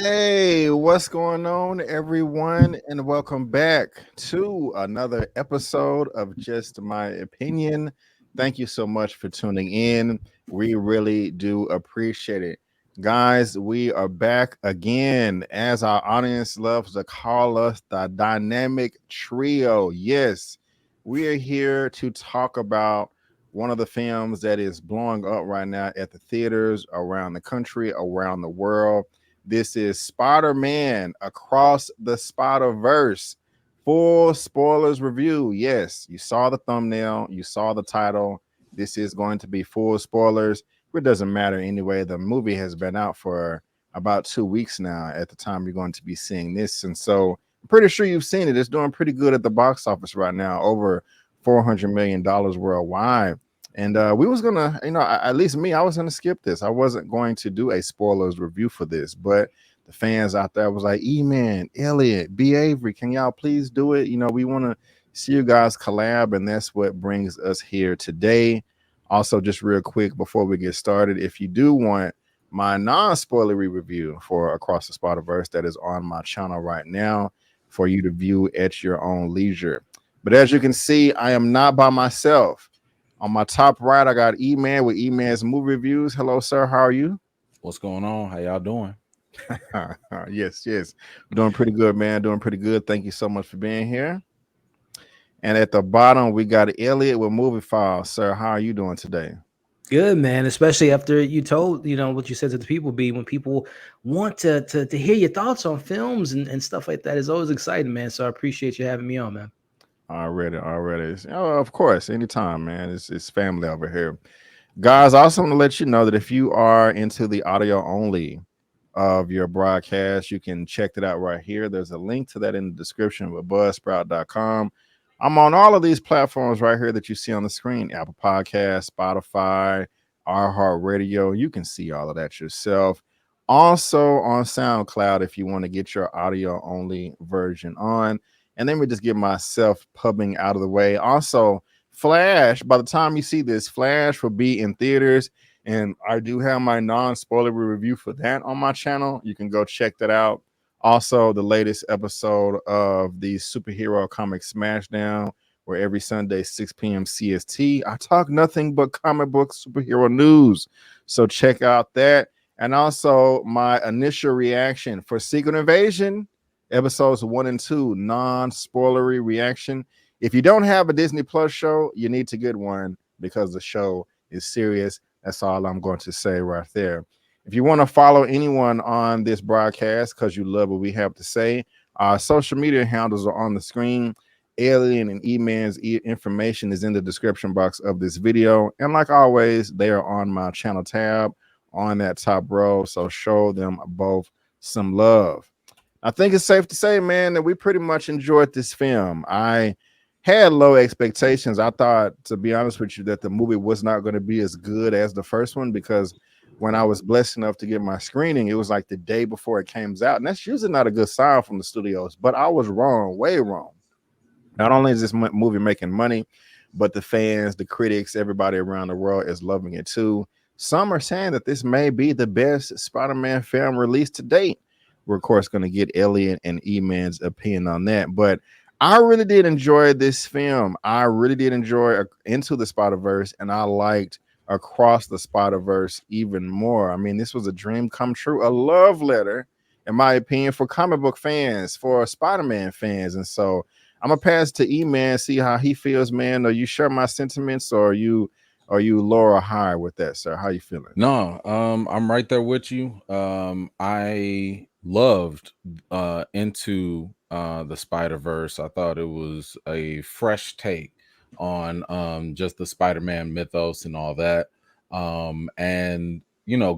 Hey, what's going on, everyone? And welcome back to another episode of Just My Opinion. Thank you so much for tuning in. We really do appreciate it. Guys, we are back again as our audience loves to call us the dynamic trio. Yes, we are here to talk about one of the films that is blowing up right now at the theaters around the country, around the world. This is Spider-Man Across the Spider-Verse. Full spoilers review. Yes, you saw the thumbnail, you saw the title. This is going to be full spoilers. It doesn't matter anyway. The movie has been out for about 2 weeks now at the time you're going to be seeing this. And so I'm pretty sure you've seen it. It's doing pretty good at the box office right now, over $400 million worldwide. And we was gonna, at least me, I was gonna skip this. I wasn't going to do a spoilers review for this, but the fans out there was like, "Eman, Elliot, B. Avery, can y'all please do it? We want to see you guys collab, and that's what brings us here today." Also, just real quick before we get started, if you do want my non-spoilery review for Across the Spider-Verse, that is on my channel right now for you to view at your own leisure. But as you can see, I am not by myself. On my top right, I got Eman with Eman's movie reviews. Hello, sir. How are you? What's going on? How y'all doing? Yes. We're doing pretty good, man. Doing pretty good. Thank you so much for being here. And at the bottom, we got Elliot with Movie Files. Sir, how are you doing today? Good, man. Especially after you told, what you said to the people, be when people want to hear your thoughts on films and stuff like that. It's always exciting, man. So I appreciate you having me on, man. Already. Oh, of course, anytime, man. It's family over here. Guys, I also want to let you know that if you are into the audio only of your broadcast, you can check it out right here. There's a link to that in the description with buzzsprout.com. I'm on all of these platforms right here that you see on the screen: Apple Podcast, Spotify, iHeartRadio. You can see all of that yourself. Also on SoundCloud if you want to get your audio only version on. And then we just get myself pubbing out of the way. Also, Flash, by the time you see this, Flash will be in theaters. And I do have my non-spoiler review for that on my channel. You can go check that out. Also, the latest episode of the Superhero Comic Smashdown, where every Sunday, 6 p.m. CST, I talk nothing but comic book superhero news. So check out that. And also my initial reaction for Secret Invasion, episodes 1 and 2, non-spoilery reaction. If you don't have a Disney Plus show, you need to get one because the show is serious. That's all I'm going to say right there. If you want to follow anyone on this broadcast because you love what we have to say, our social media handles are on the screen. Alien and E-Man's information is in the description box of this video. And like always, they are on my channel tab on that top row. So show them both some love. I think it's safe to say, man, that we pretty much enjoyed this film. I had low expectations. I thought, to be honest with you, that the movie was not going to be as good as the first one because when I was blessed enough to get my screening, it was like the day before it came out. And that's usually not a good sign from the studios, but I was wrong, way wrong. Not only is this movie making money, but the fans, the critics, everybody around the world is loving it too. Some are saying that this may be the best Spider-Man film released to date. We're, of course, going to get Elliot and E-Man's opinion on that. But I really did enjoy this film. I really did enjoy Into the Spider-Verse, and I liked Across the Spider-Verse even more. I mean, this was a dream come true, a love letter, in my opinion, for comic book fans, for Spider-Man fans. And so I'm gonna pass to E-Man, see how he feels, man. Are you share my sentiments, or are you low or high with that, sir? How you feeling? No, I'm right there with you. I loved Into the Spider-Verse. I thought it was a fresh take on just the Spider-Man mythos and all that. And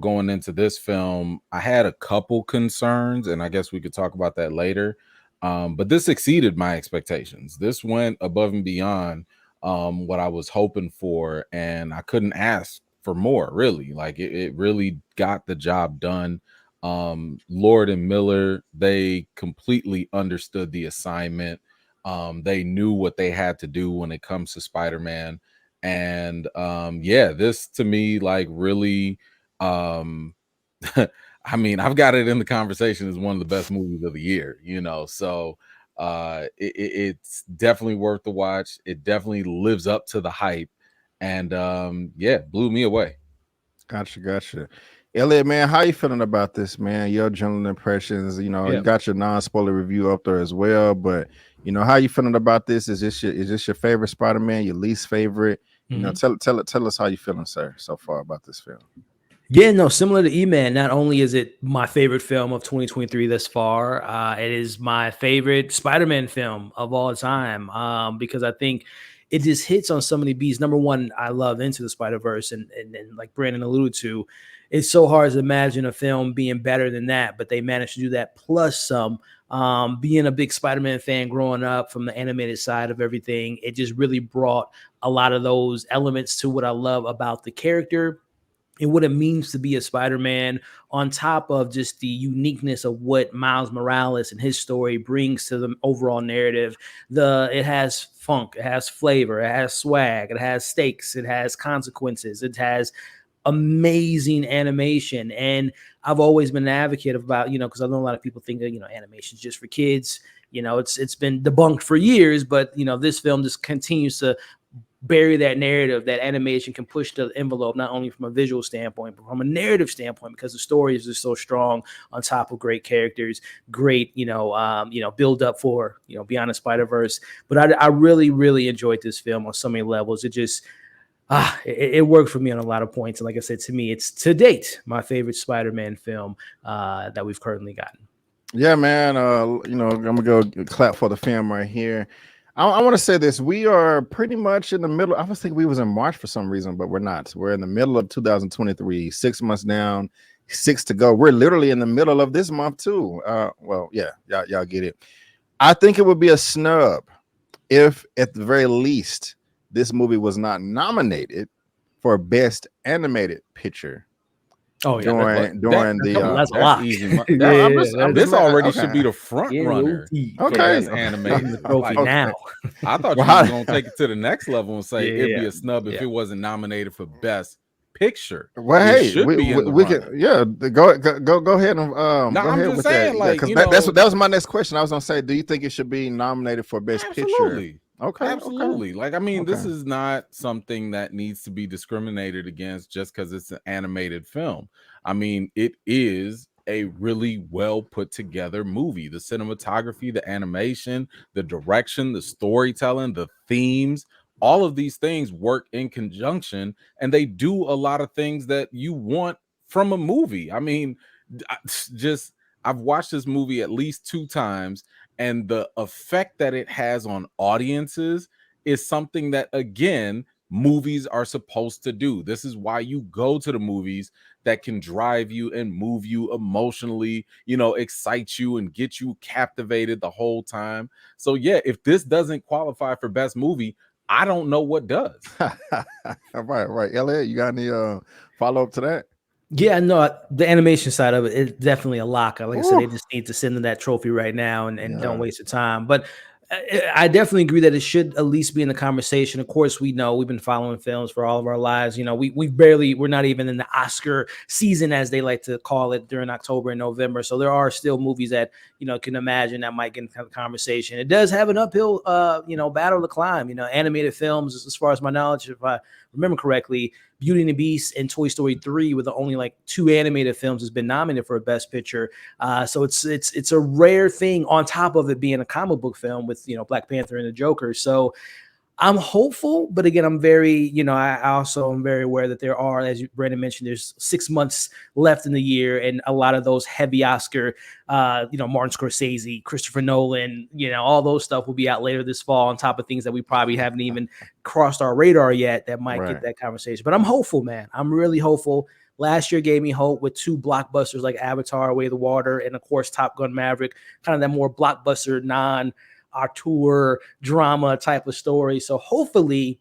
going into this film, I had a couple concerns, and I guess we could talk about that later. But this exceeded my expectations. This went above and beyond what I was hoping for, and I couldn't ask for more, really. Like it really got the job done. Lord and Miller, they completely understood the assignment. They knew what they had to do when it comes to Spider-Man. And yeah, this to me, like, really I mean, I've got it in the conversation as one of the best movies of the year, you know. So it's definitely worth the watch. It definitely lives up to the hype, and yeah, blew me away. Gotcha. Elliot, man, how you feeling about this, man? Your general impressions, you know, you got your non-spoiler review up there as well, but you know, how you feeling about this? Is this your favorite Spider-Man, your least favorite? You know, tell us how you feeling, sir, so far about this film. Yeah, no, similar to Eman, not only is it my favorite film of 2023 thus far, it is my favorite Spider-Man film of all time, because I think it just hits on so many beats. Number one, I love Into the Spider-Verse, and like Brandon alluded to, it's so hard to imagine a film being better than that, but they managed to do that plus some. Being a big Spider-Man fan growing up from the animated side of everything, it just really brought a lot of those elements to what I love about the character and what it means to be a Spider-Man, on top of just the uniqueness of what Miles Morales and his story brings to the overall narrative. It has funk, it has flavor, it has swag, it has stakes, it has consequences, it has amazing animation. And I've always been an advocate about, you know, because I know a lot of people think that, you know, animation is just for kids. You know, it's been debunked for years, but you know, this film just continues to bury that narrative that animation can push the envelope, not only from a visual standpoint, but from a narrative standpoint, because the story is just so strong, on top of great characters, great, build up for, Beyond the Spider-Verse. But I really, really enjoyed this film on so many levels. It just, it worked for me on a lot of points. And like I said, to me, it's to date my favorite Spider-Man film that we've currently gotten. Yeah, man. I'm gonna go clap for the film right here. I want to say this. We are pretty much in the middle. I was thinking we was in March for some reason, but we're not. We're in the middle of 2023, 6 months down, 6 to go. We're literally in the middle of this month too. Y'all get it. I think it would be a snub if at the very least this movie was not nominated for Best Animated Picture. Oh yeah, during that's a lot. Easy. This already should be the front runner. Okay, animated the trophy now. I thought you were going to take it to the next level and say it'd be a snub if it wasn't nominated for Best Picture. Well, hey, we can, go ahead and I'm just saying, that. Because that was my next question. I was gonna say, do you think it should be nominated for Best Picture? Okay, absolutely. Like, I mean, this is not something that needs to be discriminated against just because it's an animated film. I mean, it is a really well put together movie. The cinematography, the animation, the direction, the storytelling, the themes, all of these things work in conjunction, and they do a lot of things that you want from a movie. I mean, I've watched this movie at least 2 times, and the effect that it has on audiences is something that, again, movies are supposed to do. This is why you go to the movies that can drive you and move you emotionally, excite you and get you captivated the whole time. So yeah, if this doesn't qualify for Best Movie, I don't know what does. Right. Elliot, you got any follow up to that? Yeah, no, the animation side of it is definitely a lock. Like I said, they just need to send them that trophy right now and don't waste your time. But I definitely agree that it should at least be in the conversation. Of course, we know we've been following films for all of our lives. We're not even in the Oscar season, as they like to call it, during October and November. So there are still movies that, can imagine that might get into the conversation. It does have an uphill, battle to climb. Animated films, as far as my knowledge, if I remember correctly, Beauty and the Beast and Toy Story 3 were the only 2 animated films that's been nominated for a Best Picture. So it's a rare thing, on top of it being a comic book film with Black Panther and the Joker. So I'm hopeful, but again, I'm very, I also am very aware that there are, as Brandon mentioned, there's 6 months left in the year, and a lot of those heavy Oscar, Martin Scorsese, Christopher Nolan, all those stuff will be out later this fall, on top of things that we probably haven't even crossed our radar yet that might get that conversation. But I'm hopeful, man. I'm really hopeful. Last year gave me hope with 2 blockbusters like Avatar, Way of the Water, and of course Top Gun Maverick, kind of that more blockbuster, auteur drama type of story. So hopefully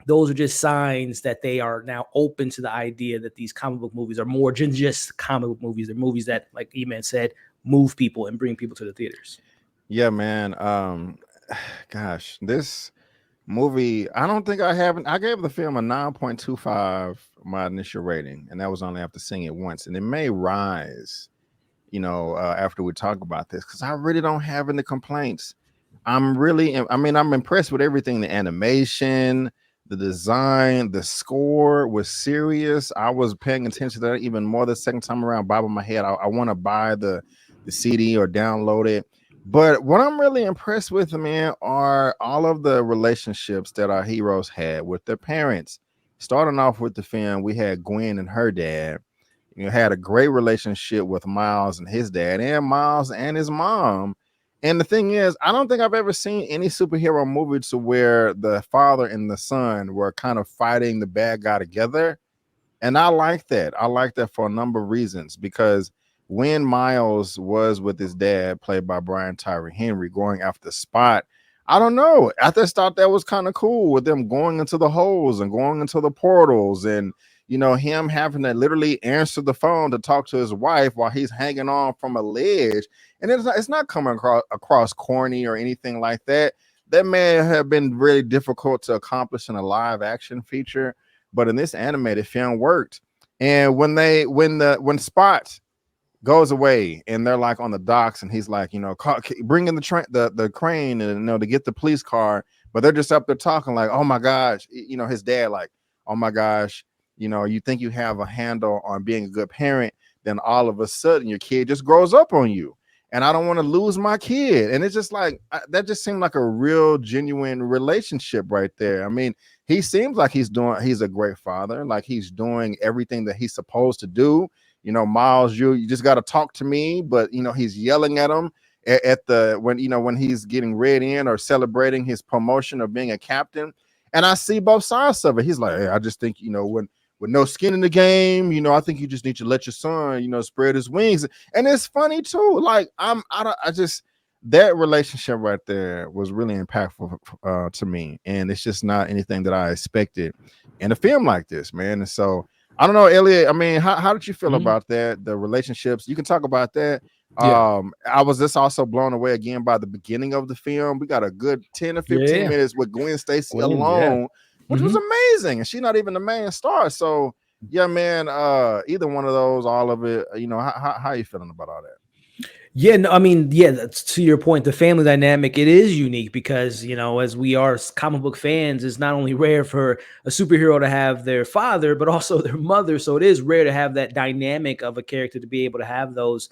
those are just signs that they are now open to the idea that these comic book movies are more than just comic book movies. They're movies that, like Eman said, move people and bring people to the theaters. Yeah, man. Gosh, this movie, I don't think I haven't. I gave the film a 9.25, my initial rating, and that was only after seeing it once. And it may rise, after we talk about this, because I really don't have any complaints. I'm impressed with everything. The animation, the design, the score was serious. I was paying attention to that even more the second time around, bobbing my head. I want to buy the CD or download it. But what I'm really impressed with, man, are all of the relationships that our heroes had with their parents. Starting off with the film, we had Gwen and her dad. Had a great relationship with Miles and his dad, and Miles and his mom. And the thing is, I don't think I've ever seen any superhero movie to where the father and the son were kind of fighting the bad guy together. And I like that. I like that for a number of reasons, because when Miles was with his dad, played by Brian Tyree Henry, going after Spot, I don't know. I just thought that was kind of cool with them going into the holes and going into the portals, and him having to literally answer the phone to talk to his wife while he's hanging on from a ledge. And it's not coming across corny or anything like that. That may have been really difficult to accomplish in a live action feature, but in this animated film worked. And when Spot goes away and they're like on the docks and he's like, bring in the crane and to get the police car, but they're just up there talking like, oh my gosh, his dad like, oh my gosh, you think you have a handle on being a good parent, then all of a sudden your kid just grows up on you, and I don't want to lose my kid. And it's just like that just seemed like a real genuine relationship right there. I mean, he seems like he's a great father, like he's doing everything that he's supposed to do. Miles, you just got to talk to me, but he's yelling at him when he's getting read in or celebrating his promotion of being a captain. And I see both sides of it. He's like, hey, I just think when with no skin in the game, I think you just need to let your son, spread his wings. And it's funny too. Like that relationship right there was really impactful to me, and it's just not anything that I expected in a film like this, man. And so I don't know, Elliot. I mean, how did you feel about that? The relationships, you can talk about that. Yeah. I was just also blown away again by the beginning of the film. We got a good 10 or 15 minutes with Gwen Stacy alone, which was amazing, and she's not even the main star. So yeah, man, either one of those, all of it, how are you feeling about all that? Yeah, no, I mean, yeah, that's, to your point, the family dynamic, it is unique because, as we are comic book fans, it's not only rare for a superhero to have their father, but also their mother. So it is rare to have that dynamic of a character to be able to have those,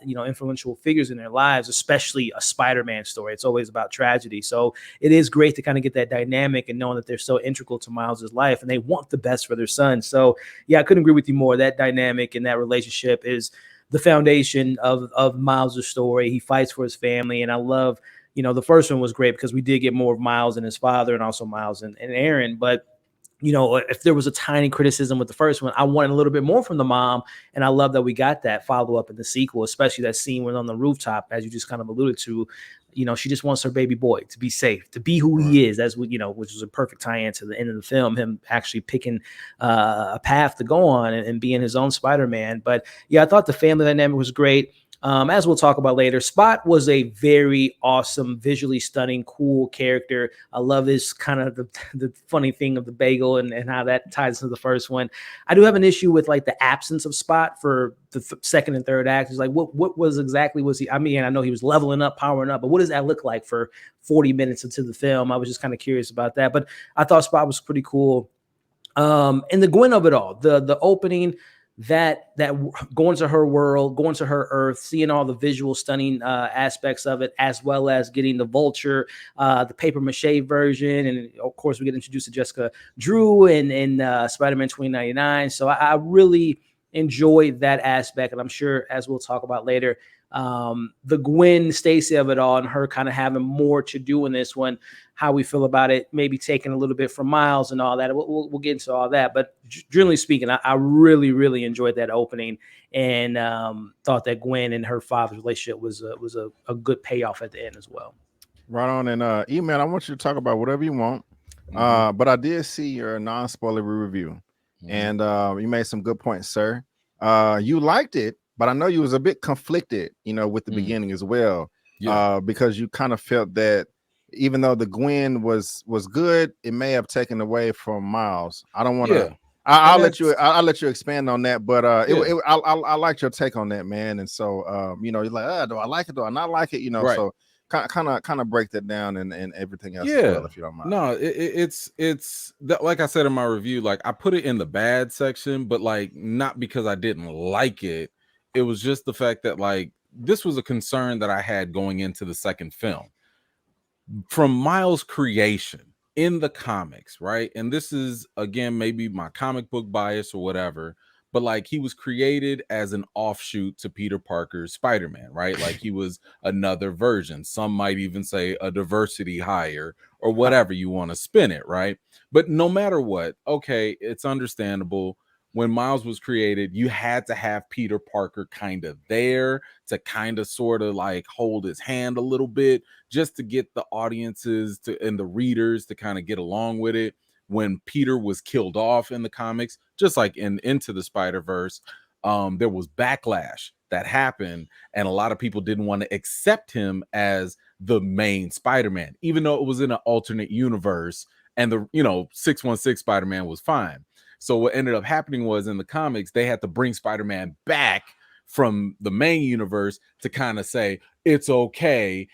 influential figures in their lives, especially a Spider-Man story. It's always about tragedy. So it is great to kind of get that dynamic and knowing that they're so integral to Miles's life and they want the best for their son. So yeah, I couldn't agree with you more. That dynamic and that relationship is the foundation of Miles' story. He fights for his family. And I love, the first one was great because we did get more of Miles and his father and also Miles and Aaron. But, if there was a tiny criticism with the first one, I wanted a little bit more from the mom. And I love that we got that follow up in the sequel, especially that scene when on the rooftop, as you just kind of alluded to. She just wants her baby boy to be safe, to be who he is. That's what, which was a perfect tie-in to the end of the film, him actually picking a path to go on and being his own Spider-Man. But yeah, I thought the family dynamic was great. As we'll talk about later, Spot was a very awesome, visually stunning, cool character. I love this kind of the funny thing of the bagel and how that ties into the first one. I do have an issue with like the absence of Spot for the second and third act. It's like, what was he? I mean, I know he was leveling up, powering up, but what does that look like for 40 minutes into the film? I was just kind of curious about that, but I thought Spot was pretty cool. And the Gwen of it all, the opening, that going to her world, going to her Earth, seeing all the visual stunning aspects of it, as well as getting the Vulture, the paper mache version, and of course we get introduced to Jessica Drew and Spider-Man 2099. So I really enjoyed that aspect, and I'm sure, as we'll talk about later, the Gwen Stacy of it all and her kind of having more to do in this one, how we feel about it, maybe taking a little bit from Miles and all that. We'll get into all that, but generally speaking, I really, really enjoyed that opening and thought that Gwen and her father's relationship was a good payoff at the end as well. Right on. And Eman, I want you to talk about whatever you want, but I did see your non-spoilery review, and you made some good points, sir. You liked it, but I know you was a bit conflicted, with the beginning as well, because you kind of felt that even though the Gwen was good, it may have taken away from Miles. I don't want to. Yeah. I'll let you. I'll let you expand on that. But Yeah. I liked your take on that, man. And so you know, you're like, do I like it? Do I not like it? You know, Right. so kind of break that down and everything else Yeah. as well, if you don't mind. No, it's that, like I said in my review, like I put it in the bad section, but like not because I didn't like it. It was just the fact that like this was a concern that I had going into the second film. From Miles' creation in the comics, right? And this is again maybe my comic book bias or whatever, but like he was created as an offshoot to Peter Parker's Spider-Man, right? Like he was another version. Some might even say a diversity hire or whatever you want to spin it, right? But no matter what, okay, it's understandable. When Miles was created, you had to have Peter Parker kind of there to kind of sort of like hold his hand a little bit, just to get the audiences to and the readers to kind of get along with it. When Peter was killed off in the comics, just like in Into the Spider-Verse, there was backlash that happened, and a lot of people didn't want to accept him as the main Spider-Man, even though it was in an alternate universe, and the 616 Spider-Man was fine. So what ended up happening was in the comics, they had to bring Spider-Man back from the main universe to kind of say, it's okay,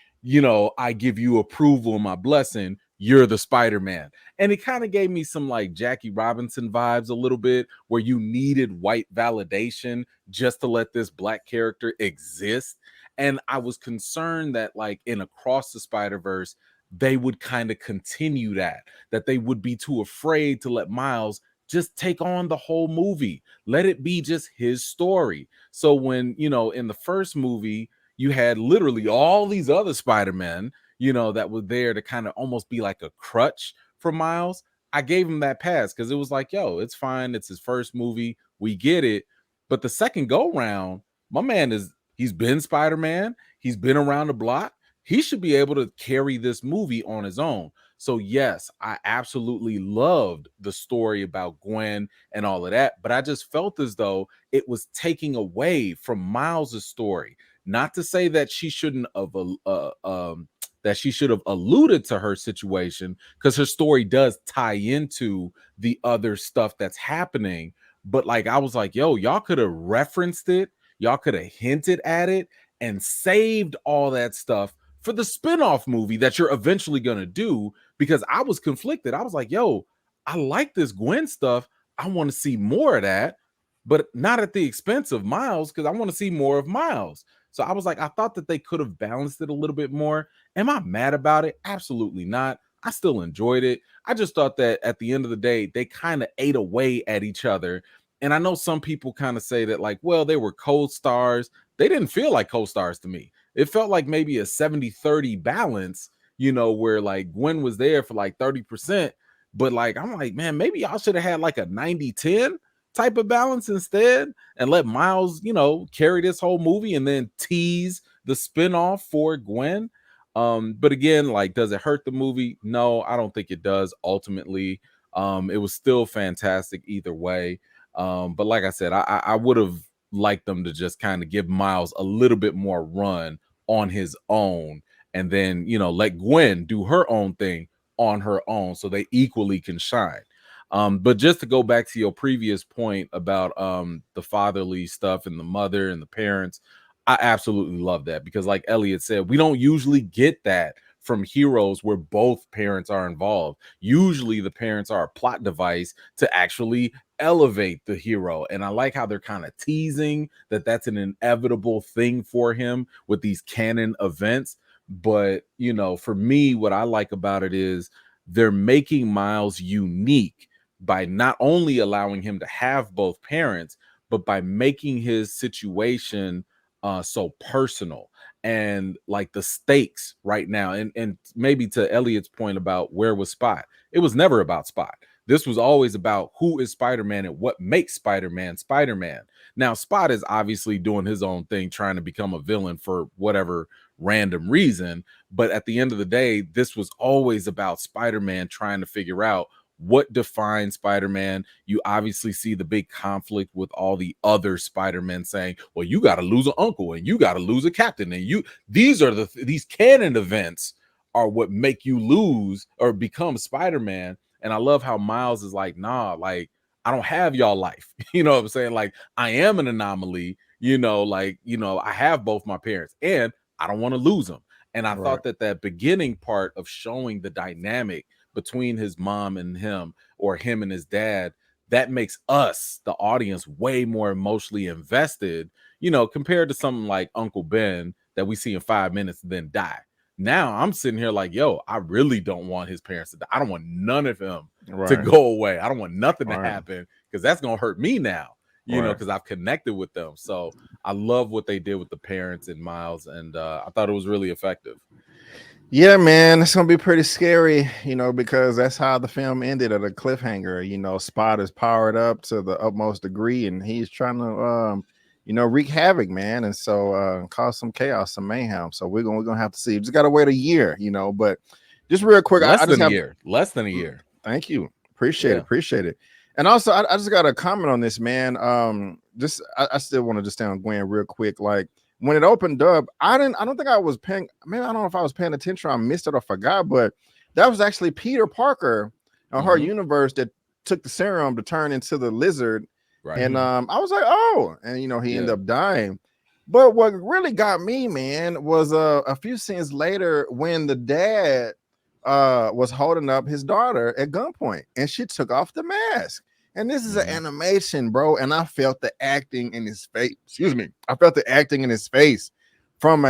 I give you approval and my blessing, you're the Spider-Man. And it kind of gave me some like Jackie Robinson vibes a little bit, where you needed white validation just to let this black character exist. And I was concerned that like in Across the Spider-Verse, they would kind of continue that they would be too afraid to let Miles just take on the whole movie. Let it be just his story. So when, in the first movie, you had literally all these other Spider-Men, that were there to kind of almost be like a crutch for Miles. I gave him that pass because it was like, yo, it's fine. It's his first movie. We get it. But the second go round, my man he's been Spider-Man. He's been around the block. He should be able to carry this movie on his own. So yes, I absolutely loved the story about Gwen and all of that, but I just felt as though it was taking away from Miles's story. Not to say that she shouldn't have that she should have alluded to her situation, because her story does tie into the other stuff that's happening. But like I was like, yo, y'all could have referenced it, y'all could have hinted at it, and saved all that stuff for the spinoff movie that you're eventually going to do, because I was conflicted. I was like, yo, I like this Gwen stuff. I want to see more of that, but not at the expense of Miles, because I want to see more of Miles. So I was like, I thought that they could have balanced it a little bit more. Am I mad about it? Absolutely not. I still enjoyed it. I just thought that at the end of the day, they kind of ate away at each other. And I know some people kind of say that like, well, they were co-stars. They didn't feel like co-stars to me. It felt like maybe a 70-30 balance, where like Gwen was there for like 30%. But like, I'm like, man, maybe y'all should have had like a 90-10 type of balance instead, and let Miles, carry this whole movie and then tease the spinoff for Gwen. But again, like, does it hurt the movie? No, I don't think it does. Ultimately, it was still fantastic either way. But like I said, I would have liked them to just kind of give Miles a little bit more run on his own, and then let Gwen do her own thing on her own, so they equally can shine. But just to go back to your previous point about the fatherly stuff and the mother and the parents, I absolutely love that, because like Elliot said, we don't usually get that from heroes where both parents are involved. Usually the parents are a plot device to actually elevate the hero. And I like how they're kind of teasing that that's an inevitable thing for him with these canon events. But, for me, what I like about it is they're making Miles unique by not only allowing him to have both parents, but by making his situation so personal, and like the stakes right now. And maybe to Elliot's point about where was Spot, it was never about Spot. This was always about who is Spider-Man and what makes Spider-Man Spider-Man. Now, Spot is obviously doing his own thing, trying to become a villain for whatever random reason. But at the end of the day, this was always about Spider-Man trying to figure out what defines Spider-Man. You obviously see the big conflict with all the other Spider-Men saying, well, you got to lose an uncle and you got to lose a captain. And these canon events are what make you lose or become Spider-Man. And I love how Miles is like, nah, like I don't have y'all life. You know what I'm saying? Like I am an anomaly, like, I have both my parents and I don't want to lose them. And I thought that beginning part of showing the dynamic between his mom and him, or him and his dad, that makes us, the audience, way more emotionally invested, compared to something like Uncle Ben that we see in 5 minutes and then die. Now I'm sitting here like, yo, I really don't want his parents to die. I don't want none of him to go away. I don't want nothing to happen, because that's going to hurt me now, because I've connected with them. So I love what they did with the parents and Miles, and I thought it was really effective. Yeah, man, it's gonna be pretty scary, because that's how the film ended, at a cliffhanger. Spot is powered up to the utmost degree, and he's trying to wreak havoc, man, and so cause some chaos, some mayhem. So we're gonna have to see. Just gotta wait a year, but just real quick, less than a year. Thank you, appreciate it. And also, I just got a comment on this, man. I still want to just stay on Gwen real quick. Like when it opened up, I don't think I was paying. Maybe I don't know if I was paying attention. I missed it or forgot, but that was actually Peter Parker, her universe, that took the serum to turn into the lizard. Right. And I was like, oh, and he ended up dying. But what really got me, man, was a few scenes later when the dad was holding up his daughter at gunpoint, and she took off the mask. And this is an animation, bro. And I felt the acting in his face. Excuse me. I felt the acting in his face from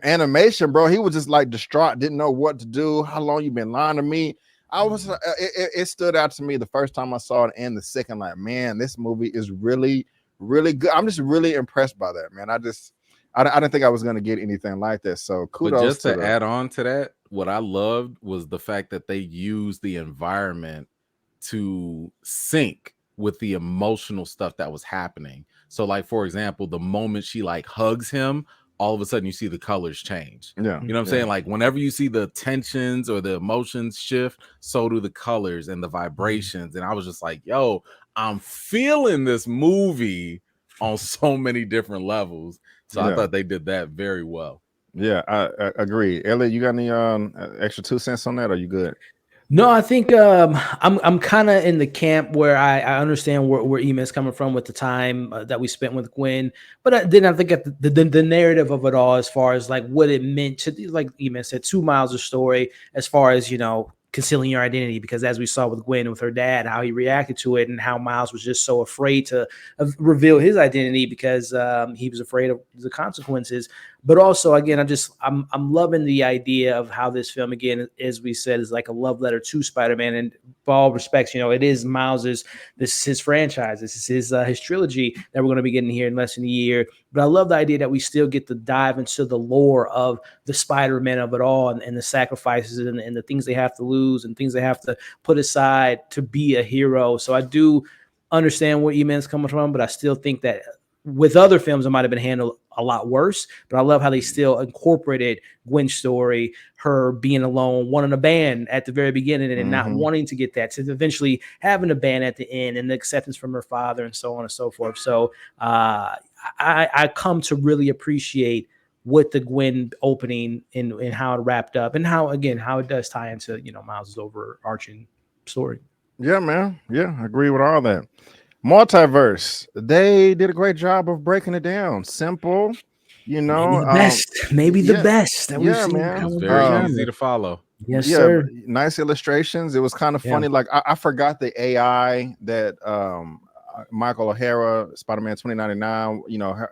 animation, bro. He was just like distraught, didn't know what to do. How long you been lying to me? I was it stood out to me the first time I saw it, and the second, like, man, this movie is really, really good. I'm just really impressed by that, man. I didn't think I was gonna get anything like this. So kudos. But just to add on to that, what I loved was the fact that they used the environment to sync with the emotional stuff that was happening. So, like, for example, the moment she like hugs him, all of a sudden you see the colors change. Yeah. You know what I'm saying? Like whenever you see the tensions or the emotions shift, so do the colors and the vibrations. And I was just like, yo, I'm feeling this movie on so many different levels. So I thought they did that very well. Yeah, I agree. Elliot, you got any extra 2 cents on that? Or are you good? No, I think I'm kind of in the camp where I understand where Eman's coming from with the time that we spent with Gwen, but then I think at the narrative of it all, as far as like what it meant to, like Eman said, 2 miles of story, as far as concealing your identity, because as we saw with Gwen with her dad, how he reacted to it, and how Miles was just so afraid to reveal his identity because he was afraid of the consequences. But also, again, I'm loving the idea of how this film, again, as we said, is like a love letter to Spider-Man. And for all respects, it is Miles's, this is his franchise, this is his trilogy that we're going to be getting here in less than a year. But I love the idea that we still get to dive into the lore of the Spider-Man of it all, and the sacrifices and the things they have to lose and things they have to put aside to be a hero. So I do understand where Eman's coming from, but I still think that with other films, it might have been handled a lot worse. But I love how they still incorporated Gwen's story, her being alone, wanting a band at the very beginning, and not wanting to get that, to eventually having a band at the end, and the acceptance from her father, and so on and so forth. So I come to really appreciate what the Gwen opening and how it wrapped up, and how it does tie into Miles's overarching story. Yeah, man. Yeah, I agree with all that. Multiverse, they did a great job of breaking it down. Simple, maybe the best that we've seen. Man. It's very easy to follow. Yes, sir. Nice illustrations. It was kind of funny. Like I forgot the AI that Michael O'Hara, Spider-Man 2099,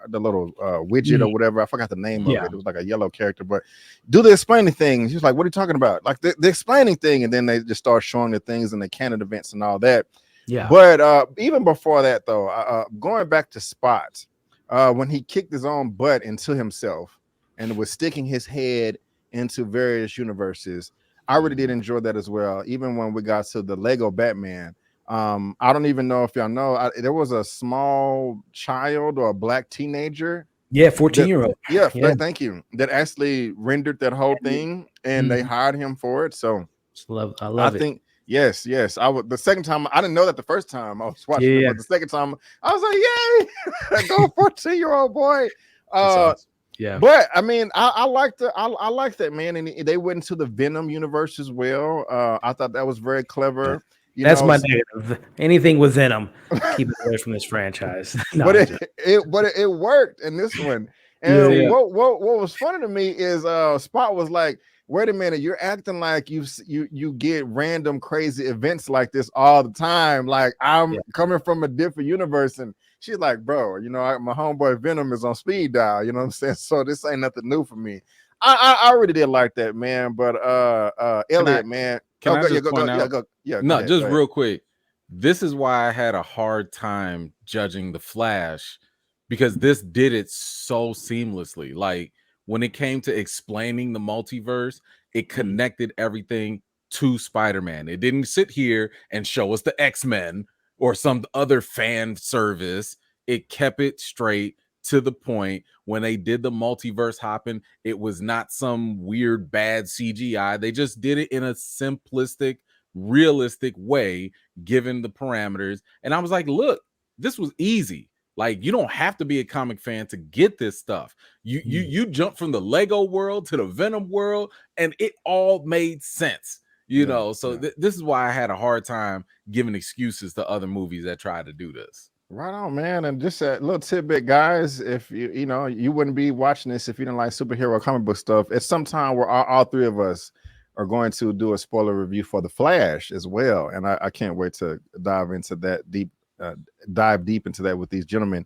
the little widget or whatever. I forgot the name of it. It was like a yellow character. But do the explaining thing. He was like, what are you talking about? Like the explaining thing. And then they just start showing the things in the Canon events and all that. Yeah. But even before that, though, going back to Spot, when he kicked his own butt into himself and was sticking his head into various universes, I really did enjoy that as well. Even when we got to the Lego Batman, I don't even know if y'all know, there was a small child or a black teenager. Yeah, 14-year-old. Yeah, thank you. That actually rendered that whole thing, and they hired him for it. So I love it. Yes. The second time, I didn't know that the first time I was watching it, but the second time I was like, yay, go 14-year-old boy. Yeah. But I mean, I like that, man. And they went into the Venom universe as well. I thought that was very clever. You That's know, my negative. Anything with Venom, keep it away from this franchise. No, but I'm it, joking. it worked in this one. Yeah, And yeah. what was funny to me is Spot was like, wait a minute, you're acting like you get random crazy events like this all the time. Like I'm coming from a different universe. And she's like, bro, you know, my homeboy Venom is on speed dial. You know what I'm saying? So this ain't nothing new for me. I really did like that, man. But Elliot, man. Can I Go, just point out? go No, ahead, just go ahead. real quick. This is why I had a hard time judging the Flash, because this did it so seamlessly. Like when it came to explaining the multiverse, it connected everything to Spider-Man. It didn't sit here and show us the X-Men or some other fan service. It kept it straight to the point. When they did the multiverse hopping, it was not some weird bad CGI. They just did it in a simplistic, realistic way, given the parameters. And I was like, look, this was easy. Like, you don't have to be a comic fan to get this stuff. You jump from the Lego world to the Venom world, and it all made sense. You know, so this is why I had a hard time giving excuses to other movies that tried to do this. Right on, man. And just a little tidbit, guys. If you know, you wouldn't be watching this if you didn't like superhero comic book stuff. It's sometime where all three of us are going to do a spoiler review for the Flash as well. And I can't wait to dive into that dive deep into that with these gentlemen.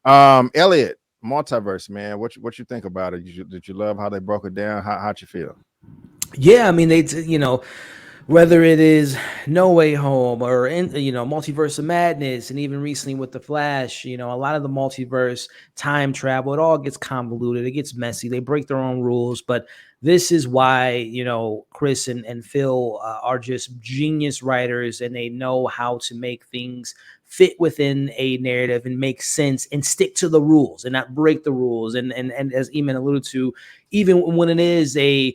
Elliot, Multiverse, man. What you think about it? Did you love how they broke it down? How'd you feel? Yeah, I mean, whether it is No Way Home or Multiverse of Madness, and even recently with the Flash, a lot of the multiverse time travel, it all gets convoluted, it gets messy, they break their own rules. But this is why Chris and Phil are just genius writers, and they know how to make things fit within a narrative and make sense and stick to the rules and not break the rules. And as Eman alluded to, even when it is a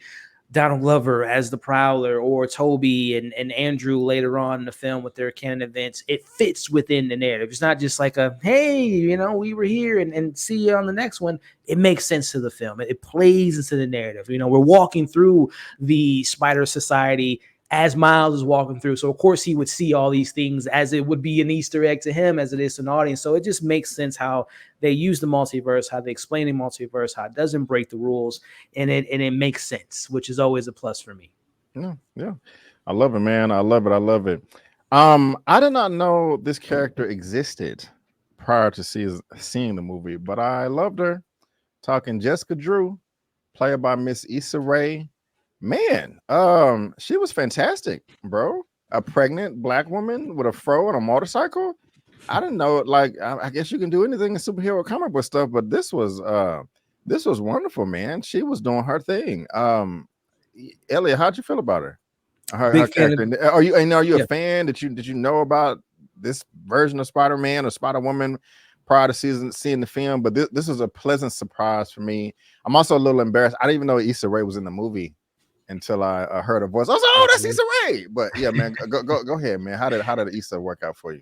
Donald Glover as the Prowler, or Toby and Andrew later on in the film with their canon events, it fits within the narrative. It's not just like a, hey, we were here and see you on the next one. It makes sense to the film. It plays into the narrative. We're walking through the Spider Society as Miles is walking through. So of course he would see all these things as it would be an Easter egg to him as it is to an audience. So it just makes sense how they use the multiverse, how they explain the multiverse, how it doesn't break the rules, and it makes sense, which is always a plus for me. Yeah. I love it, man. I love it. I did not know this character existed prior to seeing the movie, but I loved her. Talking Jessica Drew, played by Miss Issa Rae. Man, she was fantastic, bro. A pregnant black woman with a fro and a motorcycle. I didn't know it. Like, I guess you can do anything in superhero comic book stuff, but this was wonderful, man. She was doing her thing. Elliot, how'd you feel about her? Her character. Are you a fan? Did you know about this version of Spider-Man or Spider-Woman prior to seeing the film? But this was a pleasant surprise for me. I'm also a little embarrassed. I didn't even know Issa Rae was in the movie until I heard her voice. I was like, oh, that's Issa Rae. But yeah, man, go ahead, man. How did Issa work out for you?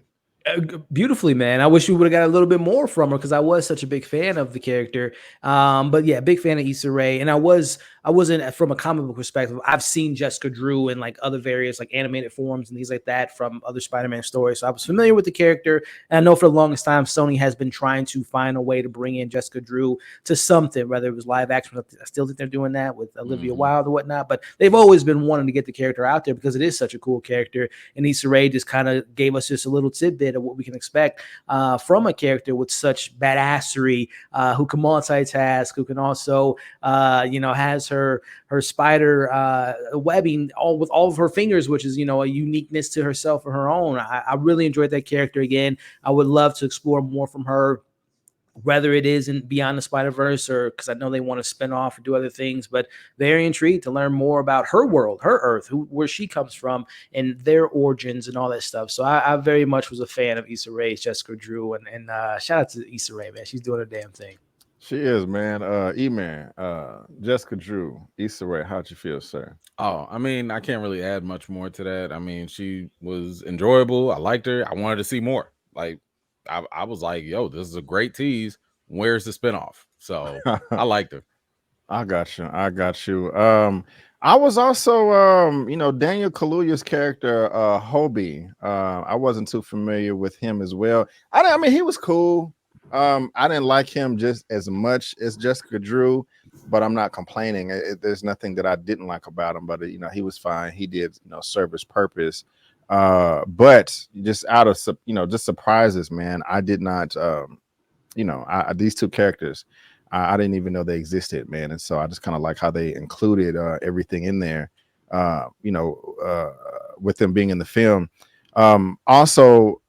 Beautifully, man. I wish we would have got a little bit more from her, because I was such a big fan of the character. But yeah, big fan of Issa Rae. And I wasn't, from a comic book perspective, I've seen Jessica Drew in like other various like animated forms and things like that from other Spider-Man stories. So I was familiar with the character. And I know for the longest time, Sony has been trying to find a way to bring in Jessica Drew to something, whether it was live action. I still think they're doing that with Olivia Wilde or whatnot, but they've always been wanting to get the character out there because it is such a cool character. And Issa Rae just kind of gave us just a little tidbit of what we can expect from a character with such badassery, who can multitask, who can also, has her spider webbing with all of her fingers, which is, a uniqueness to herself or her own. I really enjoyed that character. Again, I would love to explore more from her, whether it is in Beyond the Spider-Verse, or because I know they want to spin off or do other things, but very intrigued to learn more about her world, her Earth, where she comes from, and their origins and all that stuff. So I very much was a fan of Issa Rae, Jessica Drew, and shout out to Issa Rae, man. She's doing her damn thing. She is, man. Eman, Jessica Drew, Issa Rae, how'd you feel, sir? Oh, I mean, I can't really add much more to that. I mean, she was enjoyable. I liked her. I wanted to see more. Like, I was like, yo, this is a great tease. where's the spinoff? So I liked her. I got you. I got you. I was also, Daniel Kaluuya's character, Hobie. I wasn't too familiar with him as well. I mean, he was cool. I didn't like him just as much as Jessica Drew, but I'm not complaining. There's nothing that I didn't like about him, but he was fine. He did, serve his purpose. But just out of just surprises, man. I did not, these two characters. I didn't even know they existed, man. And so I just kind of like how they included everything in there, with them being in the film. Also,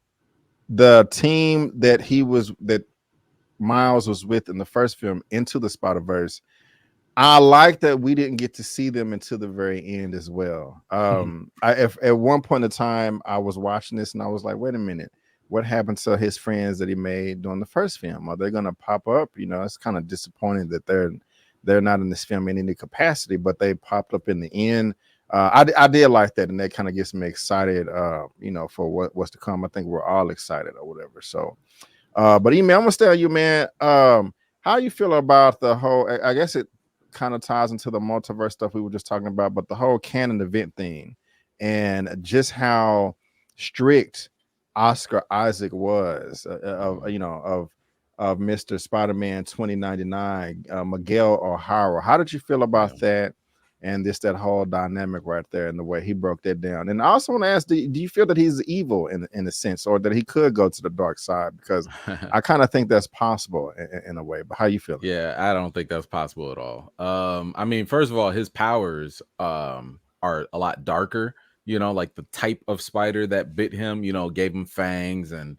the team that Miles was with in the first film, Into the Spider-Verse, I like that we didn't get to see them until the very end as well. If at one point in time I was watching this and I was like, wait a minute, what happened to his friends that he made during the first film? Are they going to pop up? It's kind of disappointing that they're not in this film in any capacity, but they popped up in the end. I did like that, and that kind of gets me excited, for what's to come. I think we're all excited or whatever. So, but Eman, I'm gonna stay on you, man. How you feel about the whole? I guess it kind of ties into the multiverse stuff we were just talking about, but the whole Canon event thing, and just how strict Oscar Isaac was of Mr. Spider-Man 2099, Miguel O'Hara. How did you feel about that? And that whole dynamic right there and the way he broke that down. And I also want to ask, do you feel that he's evil in a sense, or that he could go to the dark side? Because I kind of think that's possible in a way. But how you feel? Yeah, I don't think that's possible at all. I mean, first of all, his powers are a lot darker. Like the type of spider that bit him, gave him fangs and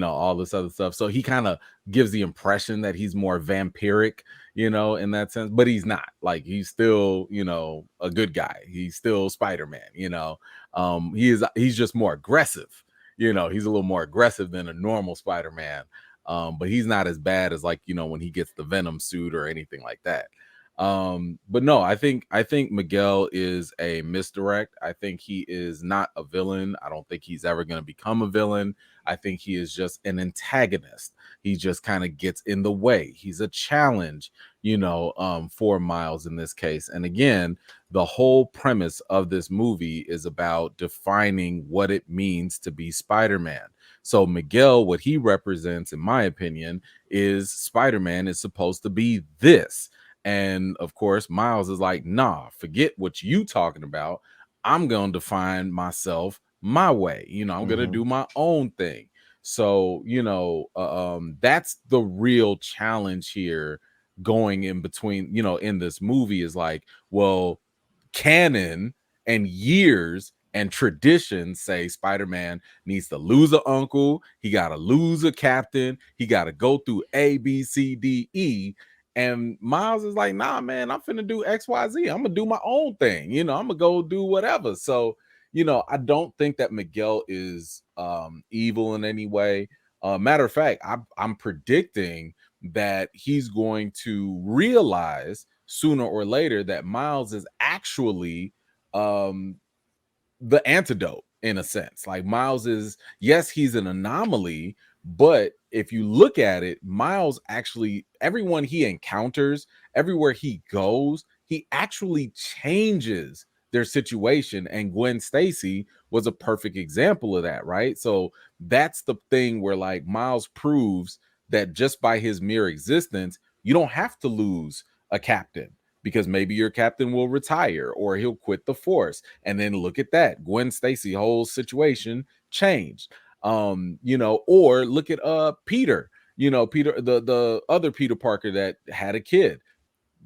all this other stuff. So he kind of gives the impression that he's more vampiric, in that sense. But he's not. Like, he's still, a good guy. He's still Spider-Man. He's just more aggressive. He's a little more aggressive than a normal Spider-Man. But he's not as bad as, like, when he gets the Venom suit or anything like that. But no, I think Miguel is a misdirect. I think he is not a villain. I don't think he's ever going to become a villain. I think he is just an antagonist. He just kind of gets in the way. He's a challenge, for Miles in this case. And again, the whole premise of this movie is about defining what it means to be Spider-Man. So Miguel, what he represents, in my opinion, is Spider-Man is supposed to be this. And of course, Miles is like, nah, forget what you talking about. I'm going to define myself my way. I'm going to do my own thing. So, that's the real challenge here going in between, in this movie is like, well, canon and years and tradition say Spider-Man needs to lose an uncle. He got to lose a captain. He got to go through A, B, C, D, E. And Miles is like, nah, man, I'm finna do X, Y, Z. I'm gonna do my own thing. I'm gonna go do whatever. So, I don't think that Miguel is evil in any way. Matter of fact, I'm predicting that he's going to realize sooner or later that Miles is actually the antidote, in a sense. Like, Miles is, yes, he's an anomaly, but if you look at it, Miles actually, everyone he encounters, everywhere he goes, he actually changes their situation. And Gwen Stacy was a perfect example of that, right? So that's the thing where, like, Miles proves that just by his mere existence, you don't have to lose a captain, because maybe your captain will retire or he'll quit the force. And then look at that. Gwen Stacy whole situation changed. Or look at Peter, Peter, the other Peter Parker that had a kid.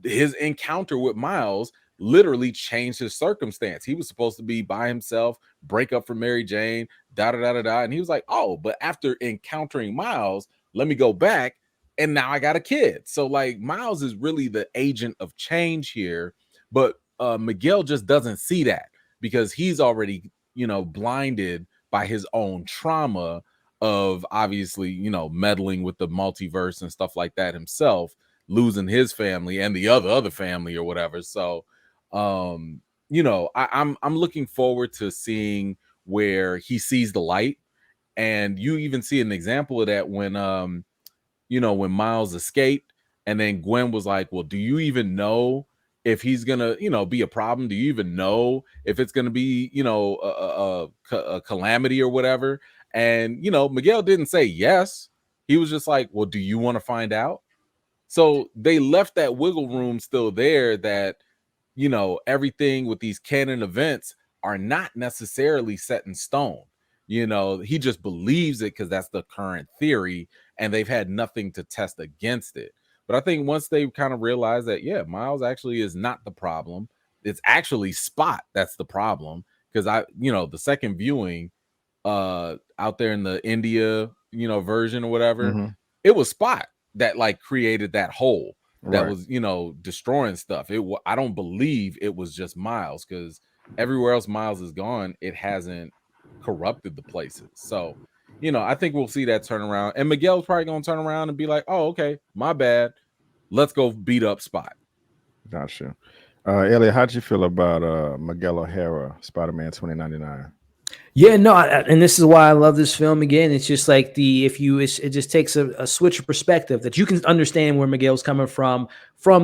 His encounter with Miles literally changed his circumstance. He was supposed to be by himself, break up from Mary Jane, and he was like, oh, but after encountering Miles, let me go back, and now I got a kid. So, like, Miles is really the agent of change here, but Miguel just doesn't see that because he's already, blinded by his own trauma of, obviously, meddling with the multiverse and stuff like that himself, losing his family and the other family or whatever. So, I'm looking forward to seeing where he sees the light. And you even see an example of that when when Miles escaped, and then Gwen was like, well, do you even know if he's gonna, be a problem? Do you even know if it's gonna be, a calamity or whatever? And Miguel didn't say yes. He was just like, well, do you want to find out? So they left that wiggle room still there, that everything with these canon events are not necessarily set in stone. He just believes it because that's the current theory, and they've had nothing to test against it. But I think once they kind of realize that, yeah, Miles actually is not the problem, it's actually Spot that's the problem. Because the second viewing out there in the India, version or whatever, it was Spot that like created that hole that was, destroying stuff. I don't believe it was just Miles, because everywhere else Miles is gone, it hasn't corrupted the places. So, I think we'll see that turn around, and Miguel's probably gonna turn around and be like, oh, okay, my bad. Let's go beat up Spot. Gotcha. Elliot, how'd you feel about Miguel O'Hara, Spider-Man 2099? Yeah, no, and this is why I love this film. Again, it's just like it just takes a switch of perspective, that you can understand where Miguel's coming from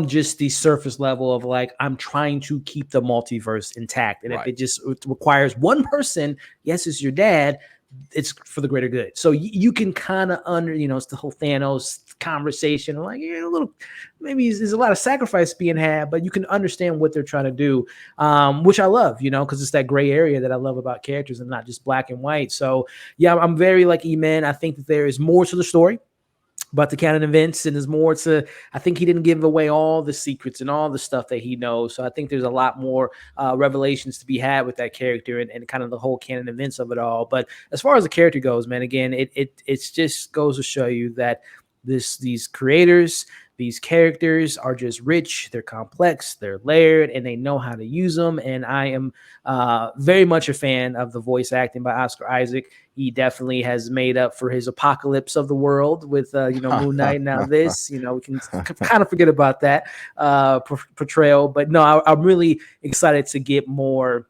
just the surface level of like, I'm trying to keep the multiverse intact. And if it requires one person, yes, it's your dad, it's for the greater good. So you can kind of it's the whole Thanos conversation. Like, a little, maybe there's a lot of sacrifice being had, but you can understand what they're trying to do, which I love, because it's that gray area that I love about characters and not just black and white. So yeah, I'm very like Eman. I think that there is more to the story about the canon events, and there's more to, I think he didn't give away all the secrets and all the stuff that he knows. So I think there's a lot more revelations to be had with that character and kind of the whole canon events of it all. But as far as the character goes, man, again, it just goes to show you that these creators, these characters are just rich, they're complex, they're layered, and they know how to use them. And I am very much a fan of the voice acting by Oscar Isaac. He definitely has made up for his Apocalypse of the World with Moon Knight. Now this, we can kind of forget about that portrayal. But no, I'm really excited to get more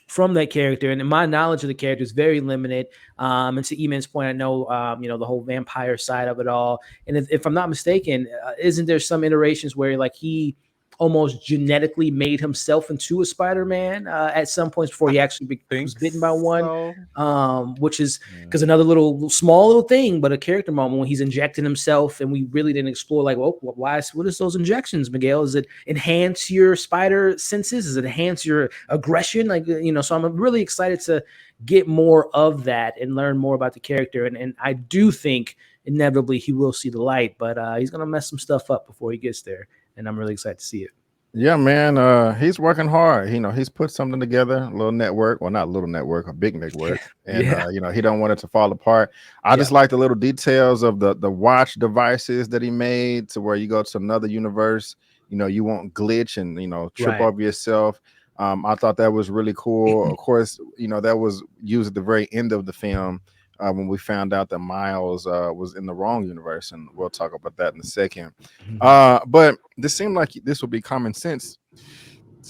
from that character, and my knowledge of the character is very limited. And to Eman's point, I know the whole vampire side of it all. And if I'm not mistaken, isn't there some iterations where like he almost genetically made himself into a Spider-Man at some points before he actually was bitten by one, which is because another small little thing, but a character moment when he's injecting himself, and we really didn't explore like, well, what is those injections, Miguel? Is it enhance your spider senses? Is it enhance your aggression? Like, so I'm really excited to get more of that and learn more about the character. And I do think inevitably he will see the light, but he's going to mess some stuff up before he gets there. And I'm really excited to see it. Yeah, man. He's working hard. He's put something together, a little network. Well, not a little network, a big network. And he don't want it to fall apart. I just like the little details of the watch devices that he made, to where you go to another universe, you won't glitch and trip over yourself. I thought that was really cool. Of course, that was used at the very end of the film, when we found out that Miles was in the wrong universe, and we'll talk about that in a second. But this seemed like this would be common sense,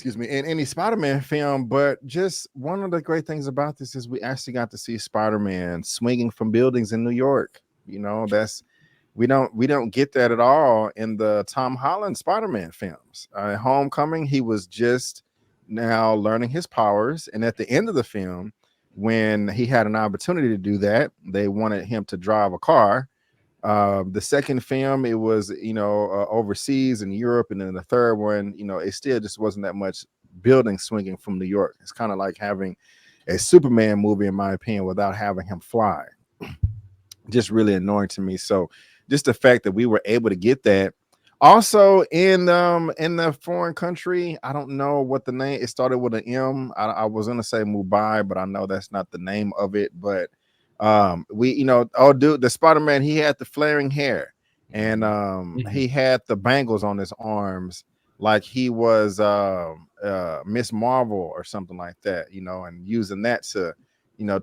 in any Spider-Man film. But just one of the great things about this is we actually got to see Spider-Man swinging from buildings in New York. We don't get that at all in the Tom Holland Spider-Man films. Homecoming, he was just now learning his powers, and at the end of the film, when he had an opportunity to do that, they wanted him to drive a car. The second film, it was overseas in Europe, and then the third one, it still just wasn't that much building swinging from New York. It's kind of like having a Superman movie, in my opinion, without having him fly. Just really annoying to me. So just the fact that we were able to get that. Also in the foreign country, I don't know what the name. It started with an M. I was gonna say Mumbai, but I know that's not the name of it. But the Spider-Man, he had the flaring hair, and he had the bangles on his arms, like he was Miss Marvel or something like that, and using that to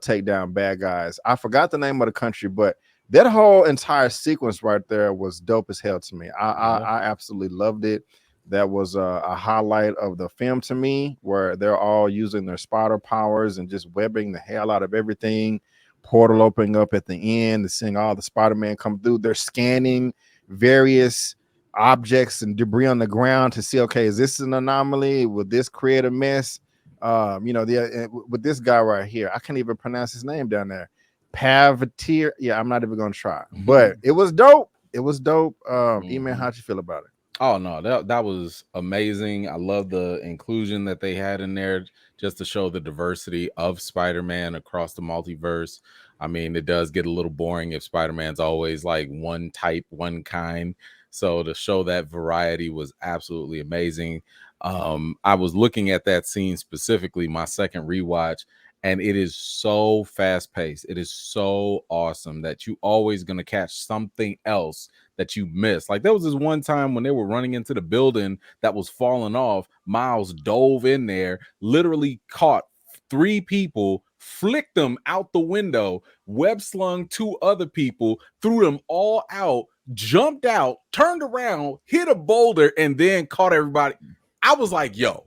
take down bad guys. I forgot the name of the country, but that whole entire sequence right there was dope as hell to me. I absolutely loved it. That was a highlight of the film to me, where they're all using their spider powers and just webbing the hell out of everything. Portal opening up at the end, seeing all the Spider-Man come through. They're scanning various objects and debris on the ground to see, okay, is this an anomaly? Would this create a mess? With this guy right here, I can't even pronounce his name down there. Pavatier. Yeah, I'm not even gonna try, but it was dope. It was dope. Eman, how'd you feel about it? Oh no, that was amazing. I love the inclusion that they had in there just to show the diversity of Spider-Man across the multiverse. I mean, it does get a little boring if Spider-Man's always like one type, one kind. So to show that variety was absolutely amazing. I was looking at that scene specifically, my second rewatch, and it is so fast paced. It is so awesome that you always gonna catch something else that you missed. Like there was this one time when they were running into the building that was falling off. Miles dove in there, literally caught 3 people, flicked them out the window, web slung 2 other people, threw them all out, jumped out, turned around, hit a boulder, and then caught everybody. I was like, yo,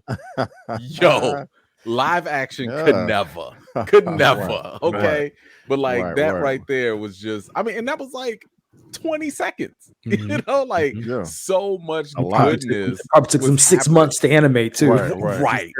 live action could never. Right, okay. Right. But like right there was just, I mean, and that was like 20 seconds, you know, like so much goodness. Probably took some 6 months to animate too. Right.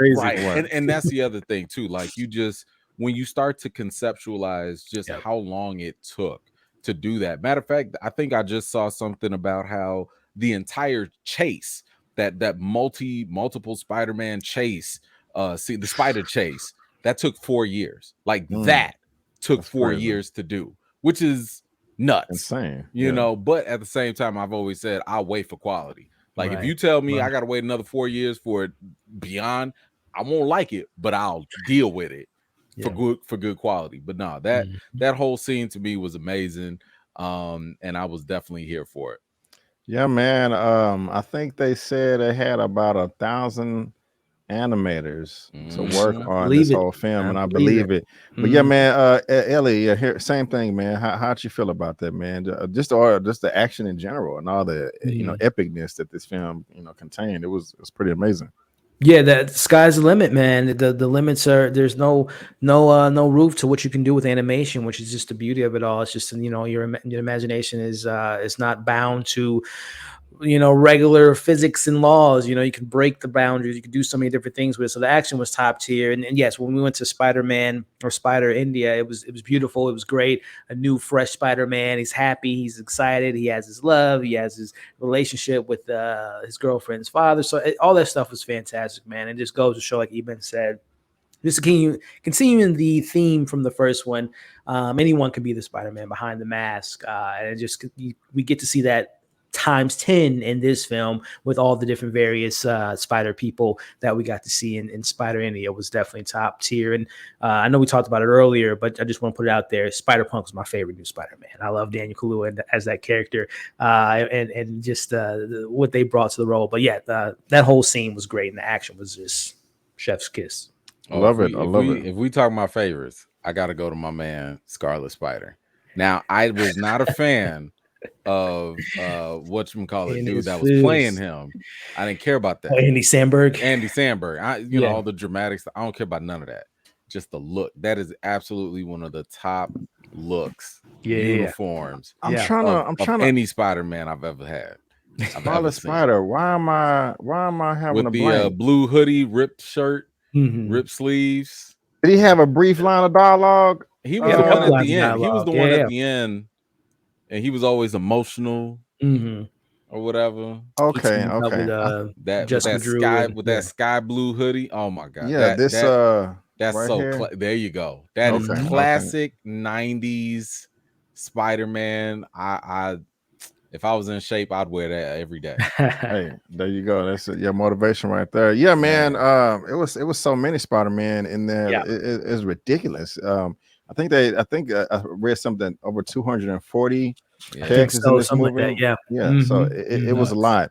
And that's the other thing too. Like you just, when you start to conceptualize just how long it took to do that. Matter of fact, I think I just saw something about how the entire chase, that multiple Spider-Man chase, the spider chase, that took 4 years. Like that took that's 4 years to do, which is nuts, insane, you know. But at the same time, I've always said I'll wait for quality. Like if you tell me I gotta wait another 4 years for it beyond, I won't like it, but I'll deal with it for good quality. But no, that whole scene to me was amazing, and I was definitely here for it. Yeah, man. I think they said they had about 1,000 animators to work on this whole film, and I believe it. But yeah, man, Ellie, here, same thing, man. How'd you feel about that, man? Just the action in general and all the epicness that this film contained. It was pretty amazing. Yeah, the sky's the limit, man. The limits are, there's no roof to what you can do with animation, which is just the beauty of it all. It's just, your imagination is not bound to regular physics and laws. You can break the boundaries. You can do so many different things with it. So the action was top tier. And yes, when we went to Spider-Man or Spider India, it was beautiful. It was great. A new, fresh Spider-Man. He's happy. He's excited. He has his love. He has his relationship with his girlfriend's father. So all that stuff was fantastic, man. It just goes to show, like Eman said, just continuing the theme from the first one. Anyone can be the Spider-Man behind the mask. And we get to see that times 10 in this film with all the different various spider people that we got to see in Spider India. Was definitely top tier. And I know we talked about it earlier, but I just want to put it out there. Spider-Punk was my favorite new Spider-Man. I love Daniel Kaluuya as that character, and just what they brought to the role. But yeah, that whole scene was great, and the action was just chef's kiss. I love it. If we talk my favorites, I got to go to my man Scarlet Spider. Now, I was not a fan of whatchamacallit dude that was playing him. I didn't care about that. Andy Samberg. Know, all the dramatics. I don't care about none of that. Just the look. That is absolutely one of the top looks, uniforms. I'm trying to any Spider-Man I've ever had. Scarlet Spider. Why am I having with the blue hoodie, ripped shirt, ripped sleeves? Did he have a brief line of dialogue? He was the one at the end. He was the one at the end. And he was always emotional or whatever. Okay. That sky blue hoodie. Oh my god. Yeah, that's right so there you go. That is classic 90s Spider-Man. I if I was in shape, I'd wear that every day. Hey, there you go. That's your motivation right there. Yeah, man. It was so many Spider-Man in there. Yeah. It's ridiculous. I think I read something over 240 characters in this movie. Like that, yeah. So it was a lot.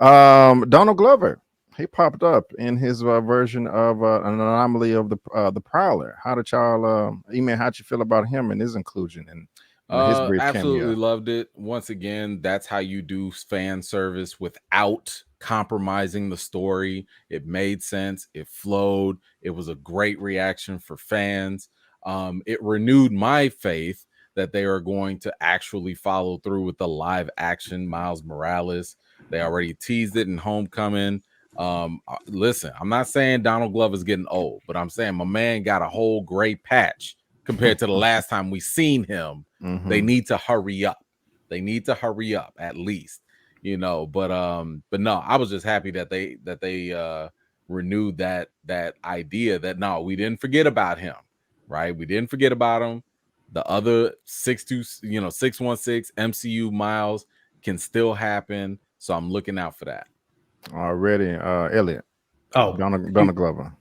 Donald Glover, he popped up in his version of an anomaly of the Prowler. How did y'all, Eman, how'd you feel about him and his inclusion and his brief absolutely cameo? Loved it. Once again, that's how you do fan service without compromising the story. It made sense. It flowed. It was a great reaction for fans. It renewed my faith that they are going to actually follow through with the live action Miles Morales. They already teased it in Homecoming. Listen, I'm not saying Donald Glover's getting old, but I'm saying my man got a whole gray patch compared to the last time we seen him. They need to hurry up. They need to hurry up at least, you know. But no, I was just happy that they renewed that idea that no, we didn't forget about him, right? We didn't forget about him. The other 616 MCU Miles can still happen, so I'm looking out for that. Already, Elliot. Oh, Donald Glover.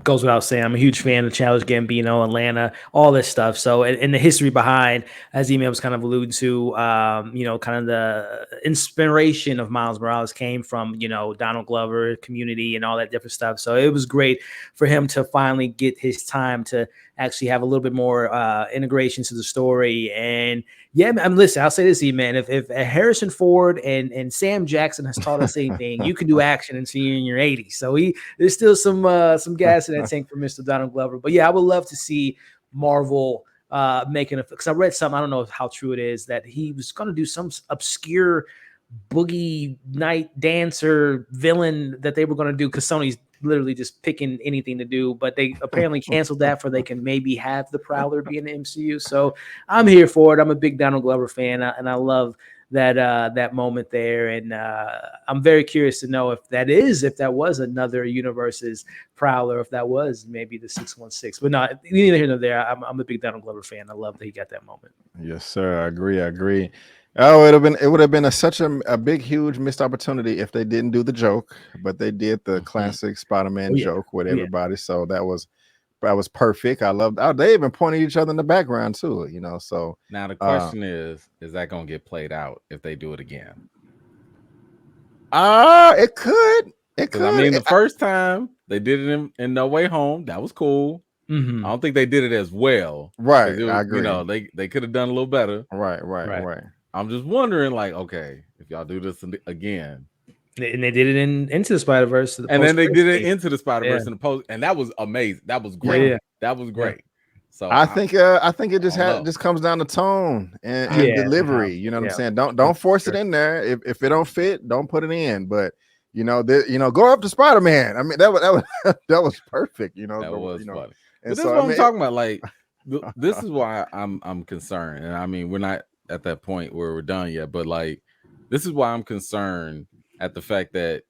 Goes without saying, I'm a huge fan of Childish Gambino, Atlanta, all this stuff. So, and the history behind, as Email was kind of alluding to, kind of the inspiration of Miles Morales came from, Donald Glover, Community, and all that different stuff. So it was great for him to finally get his time to actually have a little bit more integration to the story. And yeah, listen, I'll say this, man, if Harrison Ford and Sam Jackson has taught us anything, you can do action until you're in your 80s. So there's still some gas in that tank for Mr. Donald Glover. But yeah, I would love to see Marvel making because I read something, I don't know how true it is, that he was going to do some obscure boogie night dancer villain that they were going to do because Sony's literally just picking anything to do, but they apparently canceled that for they can maybe have the Prowler be in the MCU. So I'm here for it. I'm a big Donald Glover fan, and I love that moment there. And I'm very curious to know if that was another universe's Prowler, if that was maybe the 616. But no, neither here nor there. I'm a big Donald Glover fan. I love that he got that moment. Yes, sir. I agree. Oh, it would have been such a big, huge missed opportunity if they didn't do the joke, but they did the classic Spider-Man joke with everybody. So that was perfect. I loved. They even pointed each other in the background too. So now the question is that going to get played out if they do it again? It could. It could. I mean, the first time they did it in No Way Home, that was cool. I don't think they did it as well. Right. I agree. They could have done a little better. Right. I'm just wondering, like, okay, if y'all do this again, and they did it into the Spider-Verse, and then they did it into the Spider-Verse in the post, and that was amazing. That was great. Yeah. That was great. So I think it just comes down to tone and delivery. You know what I'm saying? Don't force it in there. If it don't fit, don't put it in. But go up to Spider-Man. I mean, that was perfect. That was funny. And but this is what I'm talking about. Like, this is why I'm concerned. And I mean, we're not at that point where we're done yet, but like, this is why I'm concerned at the fact that,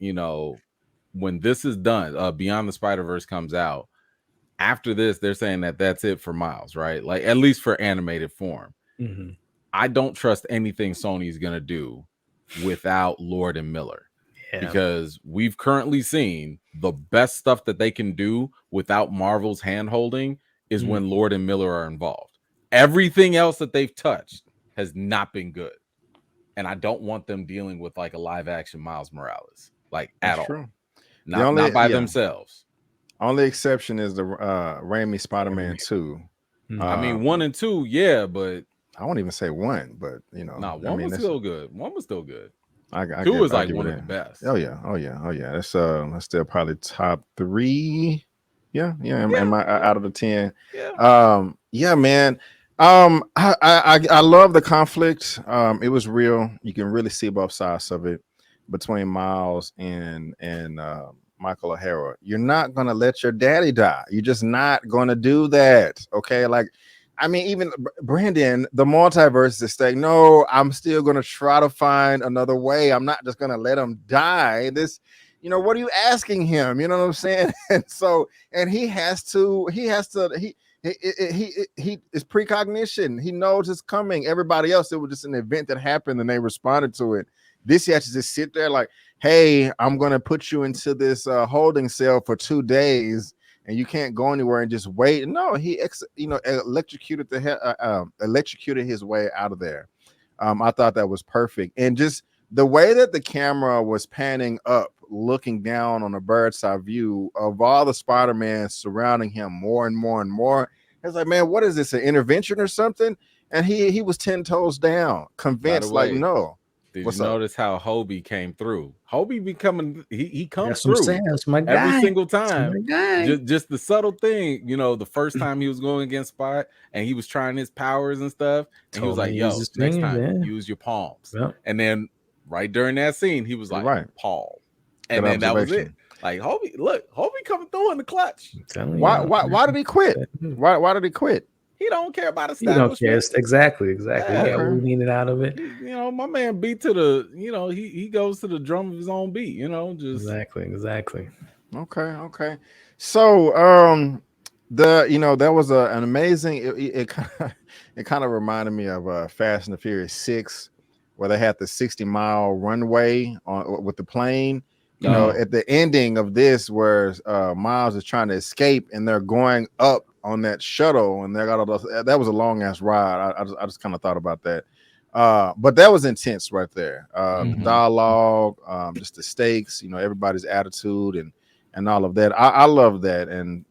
when this is done, Beyond the Spider-Verse comes out, after this, they're saying that that's it for Miles, right? Like, at least for animated form. I don't trust anything Sony's going to do without Lord and Miller. Because we've currently seen the best stuff that they can do without Marvel's hand-holding is when Lord and Miller are involved. Everything else that they've touched has not been good. And I don't want them dealing with like a live-action Miles Morales, like at all. Not by themselves. Only exception is the Raimi Spider-Man 2. I mean, 1 and 2, yeah, but I won't even say 1, but one was still good. 1 was still good. 2 is like one of the best. Oh yeah. That's still probably top 3. Yeah. Am I out of the 10? Yeah, man. I love the conflict. It was real. You can really see both sides of it between Miles and Michael O'Hara. You're not gonna let your daddy die. You're just not gonna do that. Okay, like, I mean, even Brandon, the multiverse is saying, no, I'm still gonna try to find another way. I'm not just gonna let him die. This, what are you asking him? You know what I'm saying? And so, and he is precognition. He knows it's coming. Everybody else, it was just an event that happened and they responded to it. This, he has to just sit there like, hey, I'm going to put you into this holding cell for 2 days and you can't go anywhere and just wait. No, he electrocuted his way out of there. I thought that was perfect. And just the way that the camera was panning up, looking down on a bird's eye view of all the Spider-Man surrounding him more and more and more. It's like, man, what is this, an intervention or something? And he was 10 toes down, convinced, like, no. Did What's you up? notice how Hobie came through? Hobie be coming, he comes That's what I'm through saying. That's my every guy. single That's time. my guy. Just the subtle thing, the first time he was going against Spot and he was trying his powers and stuff, and he was like, "Yo, next time use your palms." Yep. And then right during that scene, he was like, Right. "Palm," Good and then that was it. observation. Like Hobie coming through in the clutch. Why did he quit? Why did he quit? He don't care about You don't establishment. care. Exactly. Yeah. He got leaning out of it. My man beat to the, he goes to the drum of his own beat, just exactly. Okay. So there was an amazing it kind of reminded me of Fast and the Furious 6, where they had the 60-mile runway with the plane. At the ending of this, where Miles is trying to escape and they're going up on that shuttle, and they got all those, that was a long ass ride. I just kind of thought about that. But that was intense right there. The dialogue, just the stakes, everybody's attitude and all of that. I love that. And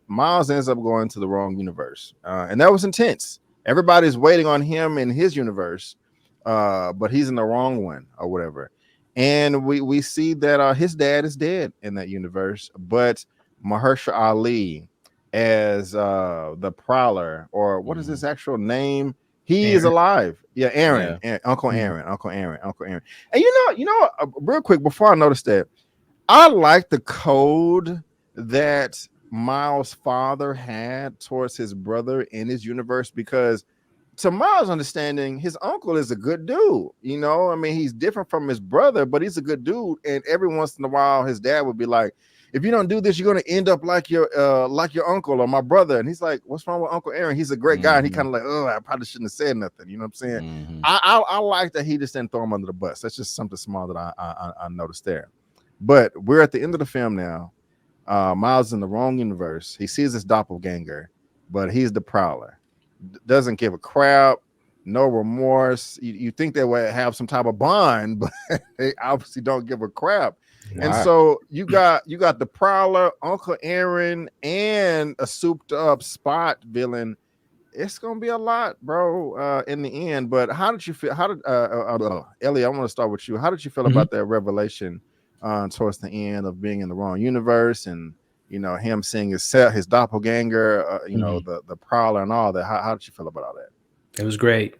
Miles ends up going to the wrong universe, and that was intense. Everybody's waiting on him in his universe, but he's in the wrong one or whatever. And we see that his dad is dead in that universe, but Mahershala Ali as the Prowler, or what is his actual name? He is alive. Yeah, Aaron, Uncle Aaron. And real quick before I noticed that, I like the code that Miles' father had towards his brother in his universe, because to Miles' understanding, his uncle is a good dude. He's different from his brother, but he's a good dude. And every once in a while, his dad would be like, "If you don't do this, you're going to end up like your uncle or my brother." And he's like, "What's wrong with Uncle Aaron? He's a great guy." And he kind of like, "Oh, I probably shouldn't have said nothing." You know what I'm saying? I like that he just didn't throw him under the bus. That's just something small that I noticed there. But we're at the end of the film now. Miles is in the wrong universe. He sees his doppelganger, but he's the Prowler. Doesn't give a crap, no remorse. You think they would have some type of bond, but they obviously don't give a crap. And so you got the Prowler, Uncle Aaron, and a souped up Spot villain. It's gonna be a lot, bro, in the end. But how did you feel? How did Ellie? I want to start with you. How did you feel about that revelation towards the end of being in the wrong universe, and him seeing his doppelganger, the Prowler and all that? How did you feel about all that? It was great.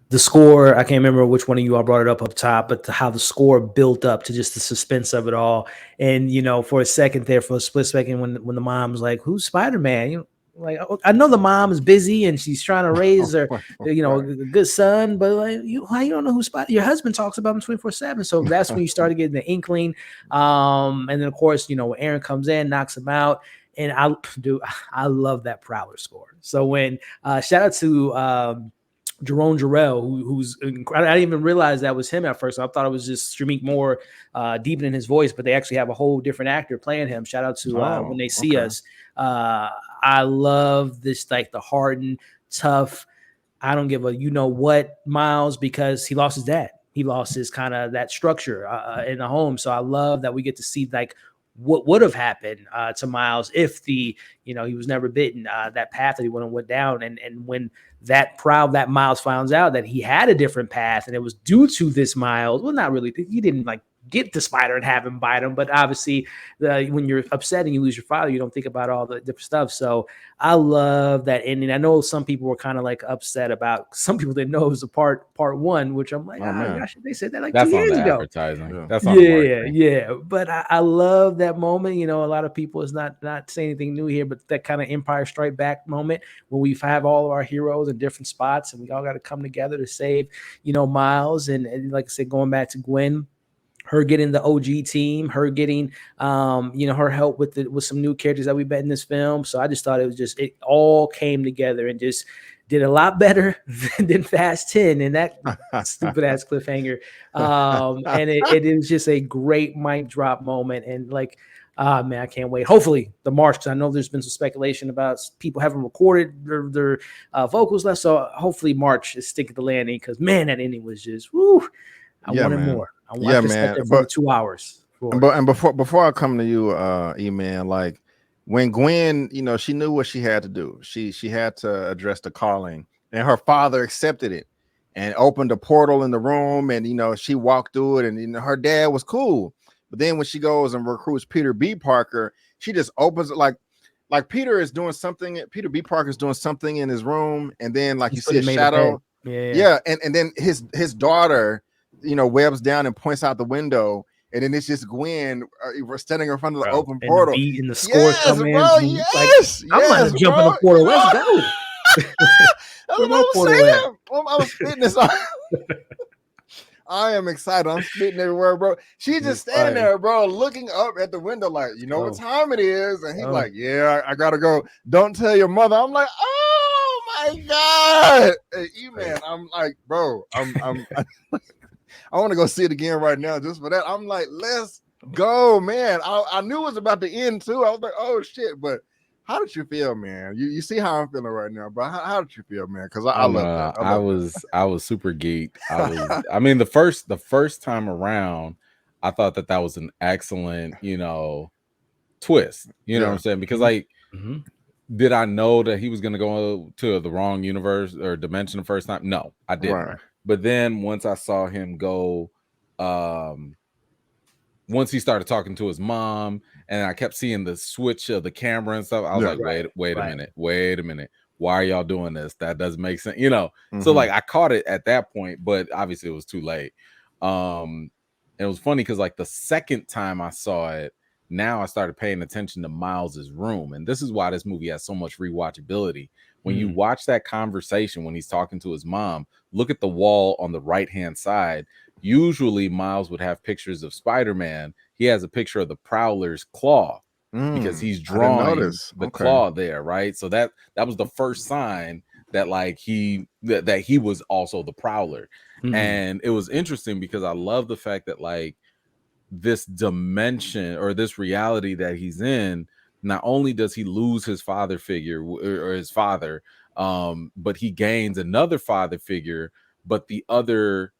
The score, I can't remember which one of you all brought it up top, but how the score built up to just the suspense of it all. And for a second there, for a split second, when the mom's like, "Who's Spider-Man?" Like, I know the mom is busy and she's trying to raise her, a good son, but like, how you don't know who Your husband talks about him 24/7. So that's when you started getting the inkling. And then of course, when Aaron comes in, knocks him out, and I love that Prowler score. So when shout out to Jerome Jarrell, who's incredible. I didn't even realize that was him at first. I thought it was just Shamik Moore deepening his voice, but they actually have a whole different actor playing him. Shout out to When They See Us. I love this, like the hardened, tough, I don't give a what Miles, because he lost his dad. He lost his kind of that structure in the home. So I love that we get to see like what would have happened to Miles if he was never bitten, that path that he went down. And when that Miles finds out that he had a different path and it was due to this Miles, well, not really. He didn't like get the spider and have him bite him, but obviously when you're upset and you lose your father, you don't think about all the different stuff. So I love that ending. I know some people were kind of like upset about, some people didn't know it was a part one, which I'm like, gosh, they said that like that's 2 years ago. Advertising. Yeah. That's on yeah. But I love that moment. A lot of people is not saying anything new here, but that kind of Empire Strike Back moment when we have all of our heroes in different spots and we all got to come together to save, Miles. And like I said, going back to Gwen, her getting the OG team, her getting, her help with some new characters that we met in this film. So I just thought it all came together and just did a lot better than Fast 10 and that stupid ass cliffhanger. And it was just a great mic drop moment. And like, man, I can't wait. Hopefully the March, because I know there's been some speculation about people haven't recorded their vocals left. So hopefully March is sticking the landing, because man, that ending was just, woo. I wanted more. I wanted to sit there for 2 hours. And before I come to you, Eman, like when Gwen, she knew what she had to do. She had to address the calling, and her father accepted it. and opened a portal in the room, and she walked through it, and her dad was cool. But then when she goes and recruits Peter B. Parker, she just opens it like Peter is doing something. Peter B. Parker is doing something in his room, and then you see a shadow. Yeah, and then his daughter, webs down and points out the window, and then it's just Gwen standing in front of the open portal. The beat and the score coming bro, in. Yes, I'm about to jump in the portal. Let's go. That's what I'm saying. I'm spitting this on. I am excited. I'm spitting everywhere, bro. She's just standing there, bro, looking up at the window, like, what time it is? And he's like, yeah, I gotta go. Don't tell your mother. I'm like, oh my God. Hey, Eman, I'm like, bro, I want to go see it again right now just for that. I'm like, let's go, man. I knew it was about to end too. I was like, oh shit, but how did you feel, man? You see how I'm feeling right now, bro. How did you feel, man? Because I love that. I was super geeked. I mean, the first time around, I thought that was an excellent, twist. You know what I'm saying? Because did I know that he was gonna go to the wrong universe or dimension the first time? No, I didn't. Right. But then once I saw him go, once he started talking to his mom, and I kept seeing the switch of the camera and stuff, I was like, wait a minute. Why are y'all doing this? That doesn't make sense, So I caught it at that point, but obviously it was too late. It was funny because the second time I saw it, now I started paying attention to Miles's room, and this is why this movie has so much rewatchability. When you watch that conversation when he's talking to his mom, look at the wall on the right-hand side. Usually Miles would have pictures of Spider-Man. He has a picture of the Prowler's claw because he's drawing the claw there, right? So that was the first sign that he was also the Prowler. And it was interesting because I love the fact that this dimension or this reality that he's in, not only does he lose his father figure or his father, but he gains another father figure. But the other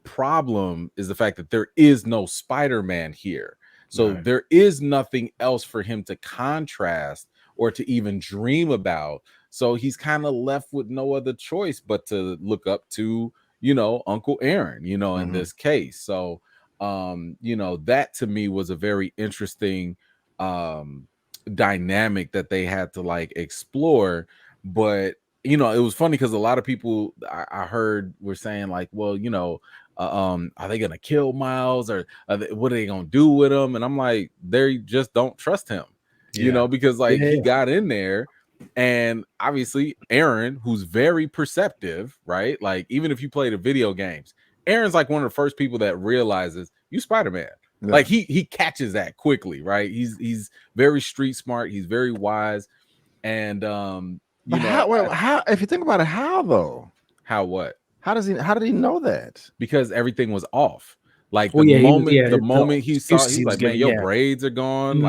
problem is the fact that there is no Spider-Man here. So there is nothing else for him to contrast or to even dream about. So he's kind of left with no other choice but to look up to, Uncle Aaron, in this case. So, that to me was a very interesting dynamic that they had to explore. But it was funny because a lot of people I heard were saying well, are they gonna kill Miles or what are they gonna do with him? And I'm like, they just don't trust him, because he got in there, and obviously Aaron, who's very perceptive, right? Even if you play the video games, Aaron's one of the first people that realizes you Spider-Man. Yeah. He catches that quickly, right? He's very street smart. He's very wise, and how? If you think about it, how though? How what? How did he know that? Because everything was off. The moment he saw, he's like, man, your braids are gone.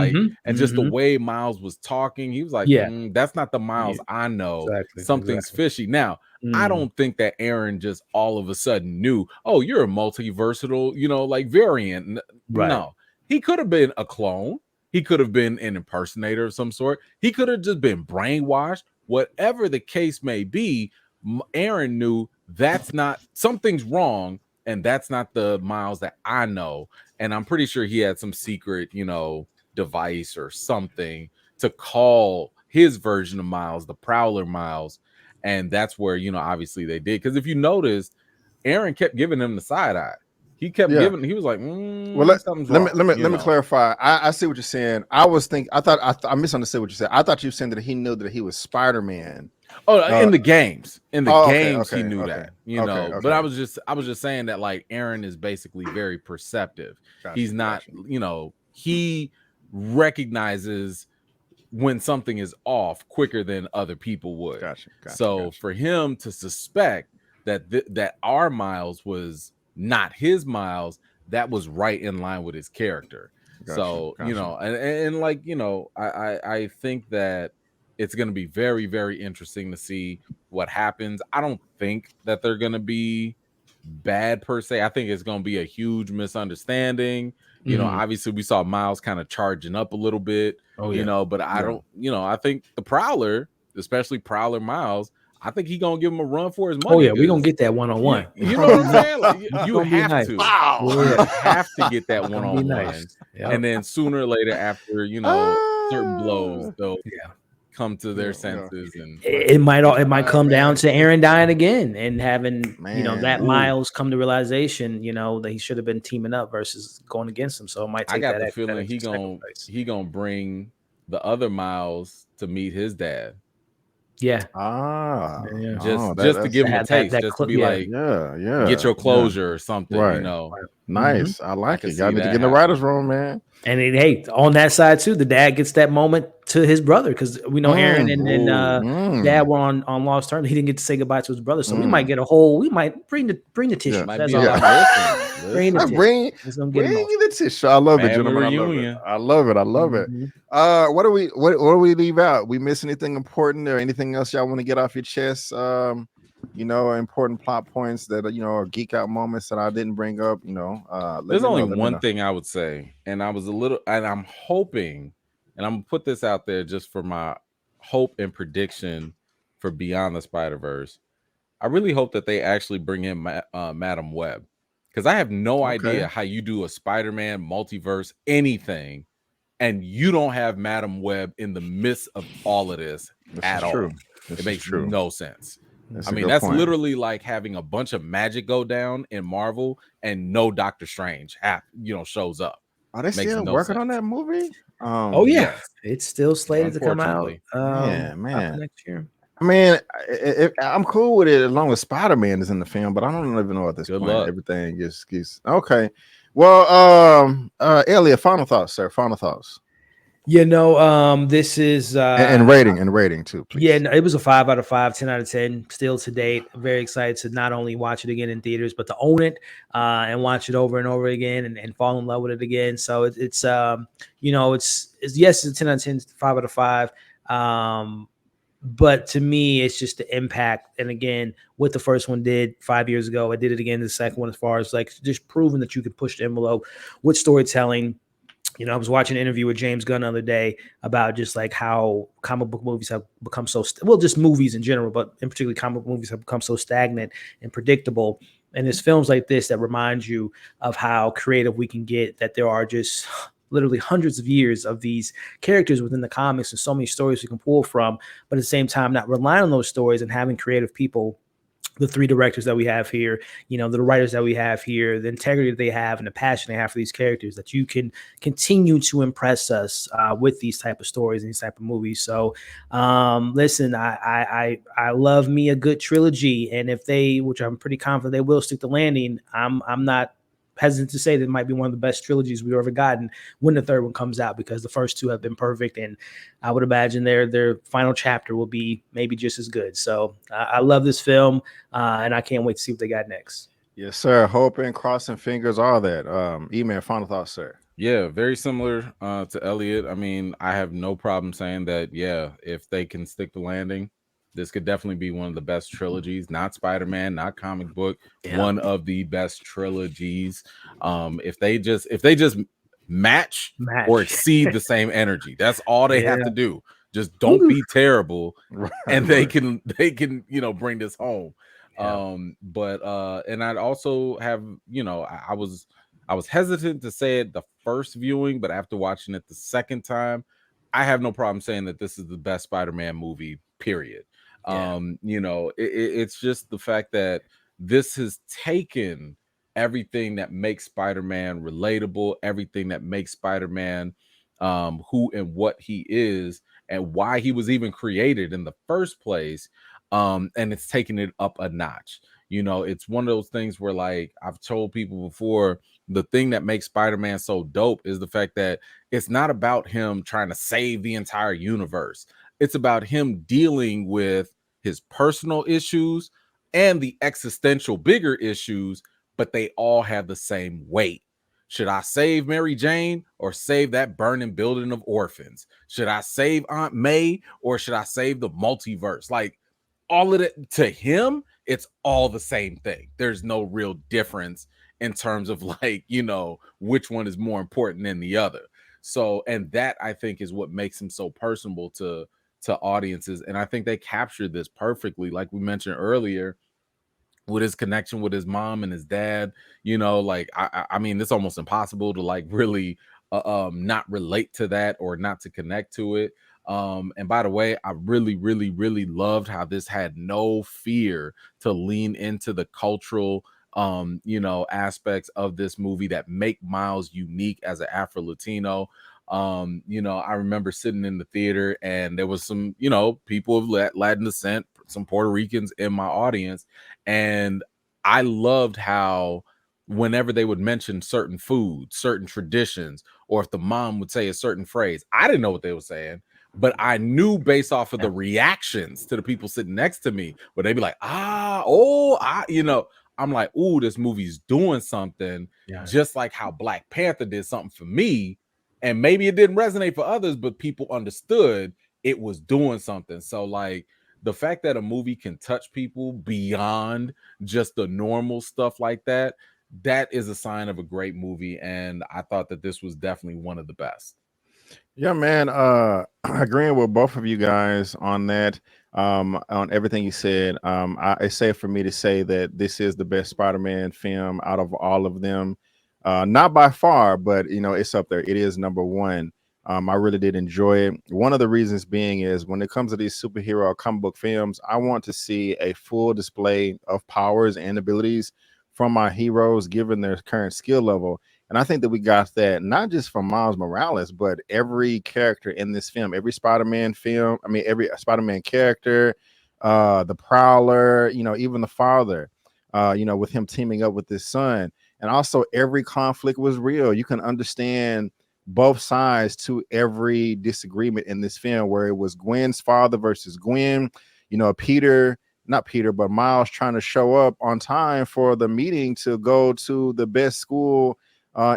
And just the way Miles was talking, he was like, that's not the Miles I know. Something's fishy. Now, I don't think that Aaron just all of a sudden knew, oh, you're a multiversal, variant. Right. No, he could have been a clone. He could have been an impersonator of some sort. He could have just been brainwashed. Whatever the case may be, Aaron knew something's wrong, and that's not the Miles that I know. And I'm pretty sure he had some secret, device or something to call his version of Miles the Prowler Miles. And that's where, obviously they did. Because if you noticed, Aaron kept giving him the side eye. He kept giving. He was like, "Well, let me clarify. I see what you're saying. I misunderstood what you said. I thought you were saying that he knew that he was Spider-Man. Oh, in the games, he knew that. But I was just saying that Aaron is basically very perceptive. He's not. He recognizes when something is off quicker than other people would. So for him to suspect that our Miles was not his Miles, that was right in line with his character. I think that it's going to be very, very interesting to see what happens. I don't think that they're going to be bad per se. I think it's going to be a huge misunderstanding. Obviously we saw Miles kind of charging up a little bit, but I don't, I think the Prowler, especially Prowler Miles, I think he gonna give him a run for his money. Oh yeah, we gonna get that one-on-one. You know what I'm saying? Like, you have nice. to. Wow. You have to get that one-on-one, Nice. and then sooner or later, after certain blows, they'll come to their senses, and it might come down to Aaron dying again and having that Miles come to realization that he should have been teaming up versus going against him. So it might take. I got the feeling he gonna bring the other Miles to meet his dad. Yeah. Just to give him a taste, just to be like, get your closure or something. Right. Nice. I like it. Y'all need to get in the writer's room, man. And hey, on that side too, the dad gets that moment to his brother, because we know Aaron and dad were on lost terms. He didn't get to say goodbye to his brother, so we might get we might bring the tissue. That's all. Bring the tissue. I love it, gentlemen. I love it. What do we leave out? We miss anything important or anything else y'all want to get off your chest? Important plot points that are geek out moments that I didn't bring up. There's only one thing I would say, and I'm hoping, and I'm gonna put this out there just for my hope and prediction for Beyond the Spider-Verse. I really hope that they actually bring in Madam Web, because I have no idea how you do a Spider-Man multiverse anything, and you don't have Madam Web in the midst of all of this at all. It makes no sense. That's literally like having a bunch of magic go down in Marvel and no Doctor Strange shows up. Are they still working on that movie? It's still slated to come out next year. I mean, I'm cool with it as long as Spider-Man is in the film, but I don't even know at this point. Everything is okay. Well, Elliot, final thoughts, sir. Final thoughts. This is and rating too, please. Yeah, no, it was a 5 out of 5, 10 out of 10 still to date. I'm very excited to not only watch it again in theaters, but to own it and watch it over and over again and fall in love with it again. So it's yes, it's a 10 out of 10, 5 out of 5. But to me, it's just the impact. And again, what the first one did 5 years ago, I did it again the second one, as far as like just proving that you can push the envelope with storytelling. I was watching an interview with James Gunn the other day about just like how comic book movies have become so just movies in general, but in particular comic book movies have become so stagnant and predictable. And there's films like this that remind you of how creative we can get, that there are just literally hundreds of years of these characters within the comics and so many stories we can pull from, but at the same time, not relying on those stories and having creative people, the 3 directors that we have here, the writers that we have here, the integrity that they have and the passion they have for these characters, that you can continue to impress us with these type of stories and these type of movies. So listen, I love me a good trilogy. And if which I'm pretty confident they will stick the landing, I'm not hesitant to say that it might be one of the best trilogies we've ever gotten when the third one comes out, because the first 2 have been perfect, and I would imagine their final chapter will be maybe just as good. So I love this film, and I can't wait to see what they got next. Yes, sir. Hoping, crossing fingers, all that. Eman, final thoughts, sir. Yeah, very similar to Elliot. I mean, I have no problem saying that, if they can stick the landing, this could definitely be one of the best trilogies, not Spider-Man, not comic book, one of the best trilogies. If they just match or exceed the same energy, that's all they have to do. Just don't be terrible, and they can bring this home. And I'd also have, I was hesitant to say it the first viewing, but after watching it the second time, I have no problem saying that this is the best Spider-Man movie, period. It's just the fact that this has taken everything that makes Spider-Man relatable, everything that makes Spider-Man who and what he is and why he was even created in the first place, and it's taken it up a notch. It's one of those things where, like I've told people before, the thing that makes Spider-Man so dope is the fact that it's not about him trying to save the entire universe. It's about him dealing with his personal issues and the existential bigger issues, but they all have the same weight. Should I save Mary Jane or save that burning building of orphans? Should I save Aunt May or should I save the multiverse? Like, all of it, to him, it's all the same thing. There's no real difference in terms of, like, which one is more important than the other. So, and that I think is what makes him so personable to to audiences. And I think they captured this perfectly, like we mentioned earlier, with his connection with his mom and his dad. You know, like I mean, it's almost impossible to like really not relate to that or not to connect to it. And by the way, I really, really, really loved how this had no fear to lean into the cultural you know, aspects of this movie that make Miles unique as an Afro-Latino. You know, I remember sitting in the theater and there was some, you know, people of Latin descent, some Puerto Ricans in my audience, and I loved how whenever they would mention certain foods, certain traditions, or if the mom would say a certain phrase, I didn't know what they were saying, but I knew based off of the reactions to the people sitting next to me, where they'd be like, you know, I'm like, ooh, this movie's doing something, just like how Black Panther did something for me. And maybe it didn't resonate for others, but people understood it was doing something. So like the fact that a movie can touch people beyond just the normal stuff like that, that is a sign of a great movie. And I thought that this was definitely one of the best. Yeah, man. Agreeing with both of you guys on that, on everything you said. It's safe for me to say that this is the best Spider-Man film out of all of them. Not by far, but you know, it's up there. It is number one. I really did enjoy it. One of the reasons being is when it comes to these superhero or comic book films, I want to see a full display of powers and abilities from my heroes given their current skill level. And I think that we got that not just from Miles Morales, but every character in this film, every Spider-Man film. I mean, every Spider-Man character, the Prowler, you know, even the father, you know, with him teaming up with his son. And also every conflict was real. You can understand both sides to every disagreement in this film, where it was Gwen's father versus Gwen, you know, not Peter, but Miles trying to show up on time for the meeting to go to the best school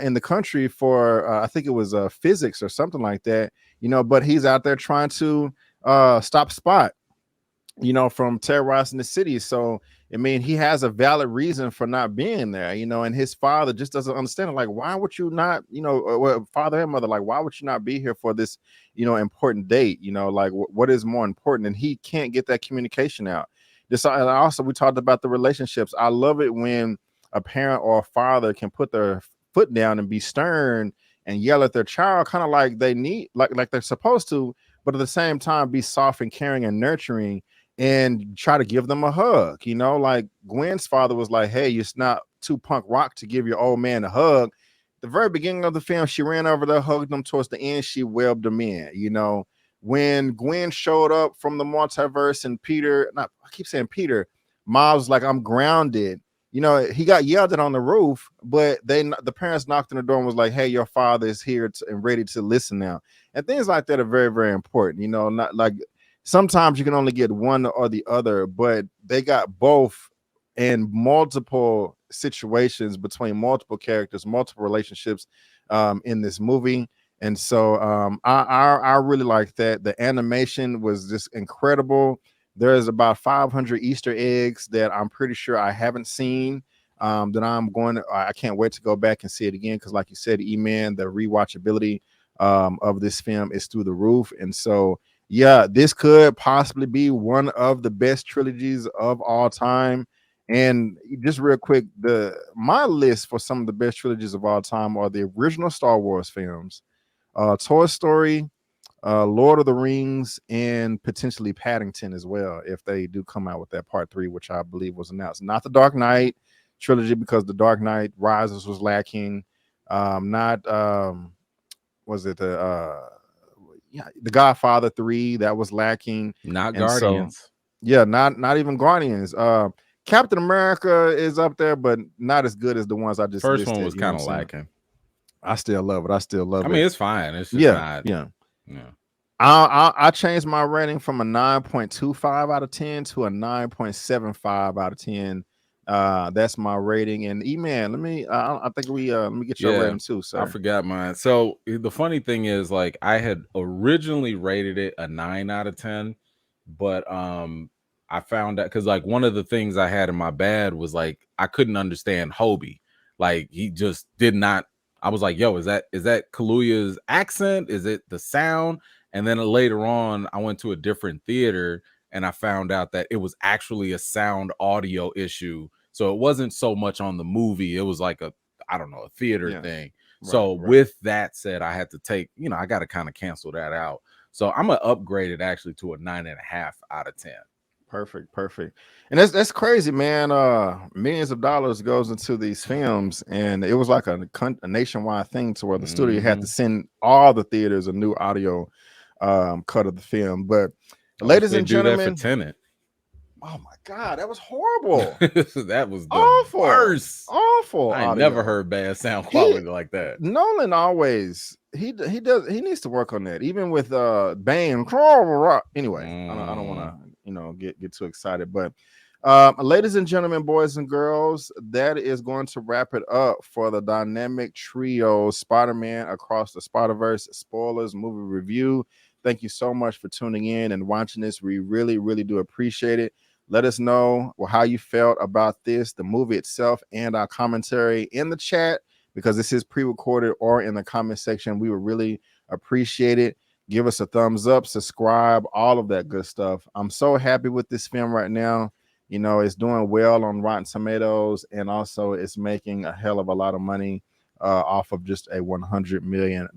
in the country for I think it was physics or something like that, you know, but he's out there trying to stop Spot, you know, from terrorizing the city. So I mean, he has a valid reason for not being there, you know, and his father just doesn't understand it. Like, why would you not, you know, father and mother, like, why would you not be here for this, you know, important date? You know, like, what is more important? And he can't get that communication out. This also, we talked about the relationships. I love it when a parent or a father can put their foot down and be stern and yell at their child, kind of like they need, like they're supposed to, but at the same time be soft and caring and nurturing and try to give them a hug. You know, like Gwen's father was like, hey, it's not too punk rock to give your old man a hug. The very beginning of the film, she ran over there, hugged him. Towards the end, she webbed him in. You know, when Gwen showed up from the multiverse and I keep saying Peter, Miles was like, I'm grounded. You know, he got yelled at on the roof, but the parents knocked on the door and was like, hey, your father is here and ready to listen now. And things like that are very, very important. You know, not like sometimes you can only get one or the other, but they got both in multiple situations between multiple characters, multiple relationships in this movie. And so I really like that. The animation was just incredible. There's about 500 Easter eggs that I'm pretty sure I haven't seen that I can't wait to go back and see it again. Because like you said, Eman, the rewatchability of this film is through the roof. And so, yeah, this could possibly be one of the best trilogies of all time. And just real quick, my list for some of the best trilogies of all time are the original Star Wars films, Toy Story, Lord of the Rings, and potentially Paddington as well, if they do come out with that part 3, which I believe was announced. Not the Dark Knight trilogy, because the Dark Knight Rises was lacking. Was it the Godfather 3 that was lacking? Not And Guardians. So, yeah, not even Guardians. Captain America is up there, but not as good as the ones I just First listed. one was kind of lacking. I still love it. I mean, it's fine. It's just not. Yeah. Yeah. I changed my rating from a 9.25 out of 10 to a 9.75 out of 10. That's my rating. And Eman, let me get your rating too, sir. I forgot mine. So the funny thing is, like, I had originally rated it a 9 out of 10, but I found out because like one of the things I had in my bad was like I couldn't understand Hobie. Like he just did not. I was like, yo, is that Kaluuya's accent? Is it the sound? And then later on, I went to a different theater and I found out that it was actually a sound audio issue. So it wasn't so much on the movie. It was like a theater thing. So with that said, I had to take, I got to kind of cancel that out. So I'm going to upgrade it actually to a 9.5 out of 10. Perfect. And that's crazy, man. Millions of dollars goes into these films, and it was like a nationwide thing to where the studio had to send all the theaters a new audio cut of the film. But ladies and gentlemen, that for Tenet. Oh my God, that was horrible. That was the awful, worst. Awful. I never heard bad sound quality like that. Nolan always he needs to work on that. Even with Bane. Anyway, I don't want to get too excited, but ladies and gentlemen, boys and girls, that is going to wrap it up for the dynamic trio Spider-Man Across the Spider-Verse spoilers movie review. Thank you so much for tuning in and watching this. We really, really do appreciate it. Let us know how you felt about this, the movie itself, and our commentary in the chat, because this is pre-recorded, or in the comment section. We would really appreciate it. Give us a thumbs up, subscribe, all of that good stuff. I'm so happy with this film right now. It's doing well on Rotten Tomatoes, and also it's making a hell of a lot of money off of just a $100 million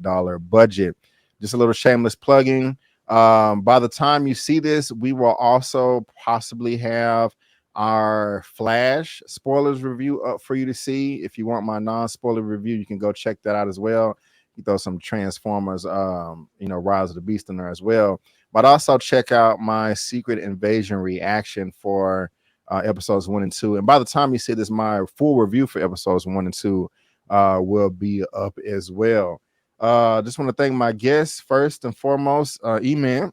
budget. Just a little shameless plugging. By the time you see this, we will also possibly have our Flash spoilers review up for you to see. If you want my non-spoiler review, you can go check that out as well. You throw some Transformers, Rise of the Beast in there as well. But also check out my Secret Invasion reaction for episodes 1 and 2. And by the time you see this, my full review for episodes 1 and 2 will be up as well. Just want to thank my guests first and foremost. Eman,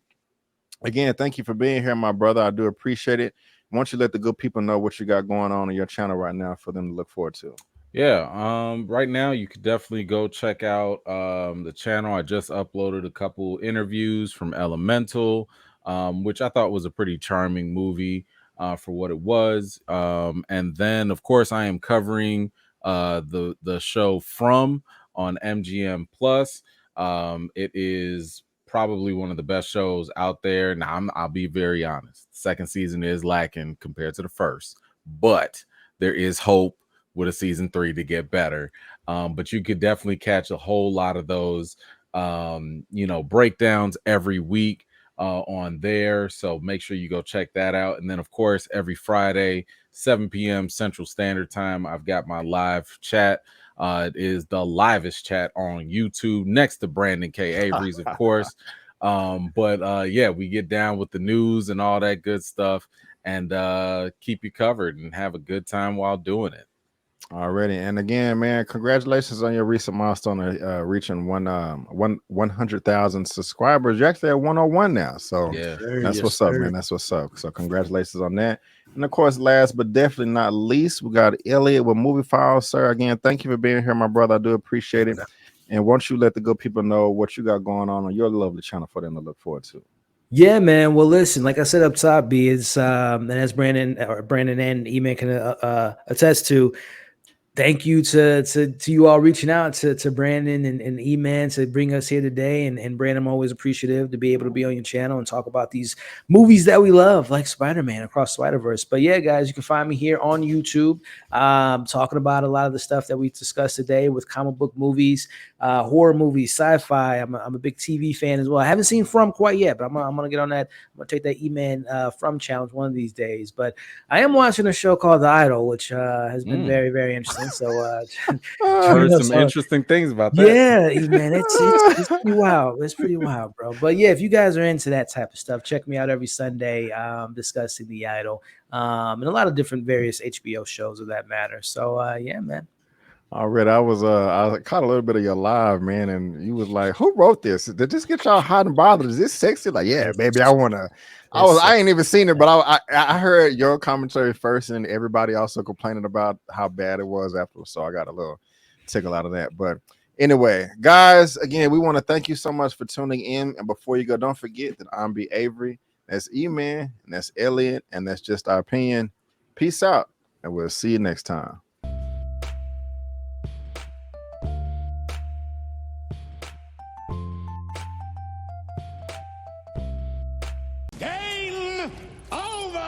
again, thank you for being here, my brother. I do appreciate it. Why don't you let the good people know what you got going on your channel right now for them to look forward to? Yeah, right now you could definitely go check out the channel. I just uploaded a couple interviews from Elemental, which I thought was a pretty charming movie for what it was. And then, of course, I am covering the show From on MGM Plus. It is probably one of the best shows out there. Now, I'll be very honest. The second season is lacking compared to the first, but there is hope with a season 3 to get better. But you could definitely catch a whole lot of those, breakdowns every week on there. So make sure you go check that out. And then, of course, every Friday, 7 p.m. Central Standard Time, I've got my live chat. It is the livest chat on YouTube next to Brandon K. Avery's, of course. Yeah, we get down with the news and all that good stuff, and keep you covered and have a good time while doing it. Already. And again, man, congratulations on your recent milestone of reaching 100,000 subscribers. You're actually at 101 now. So yeah, that's what's up, man. That's what's up. So congratulations on that. And of course, last but definitely not least, we got Elliot with Movie Files. Sir, again, thank you for being here, my brother. I do appreciate it. And won't you let the good people know what you got going on your lovely channel for them to look forward to? Yeah, man. Well, listen, like I said up top, B, is and as Brandon and Eman can attest to, thank you to you all reaching out to Brandon and Eman to bring us here today. And Brandon, I'm always appreciative to be able to be on your channel and talk about these movies that we love, like Spider-Man Across Spider-Verse. But yeah, guys, you can find me here on YouTube talking about a lot of the stuff that we discussed today with comic book movies, horror movies, sci-fi. I'm a big TV fan as well. I haven't seen From quite yet, but I'm gonna get on that. I'm gonna take that Eman From challenge one of these days. But I am watching a show called The Idol, which has been very, very interesting. So heard some interesting things about that. Yeah, man, it's pretty wild. It's pretty wild, bro. But yeah, if you guys are into that type of stuff, check me out every Sunday discussing The Idol and a lot of different various HBO shows of that matter. So yeah, man. Already, I caught a little bit of your live, man, and you was like, "Who wrote this? Did this get y'all hot and bothered? Is this sexy?" Like, yeah, baby, I wanna. I ain't even seen it, but I heard your commentary first, and everybody also complaining about how bad it was afterwards. So I got a little tickle out of that. But anyway, guys, again, we want to thank you so much for tuning in. And before you go, don't forget that I'm B. Avery. That's Eman, and that's Elliot, and that's just our opinion. Peace out, and we'll see you next time.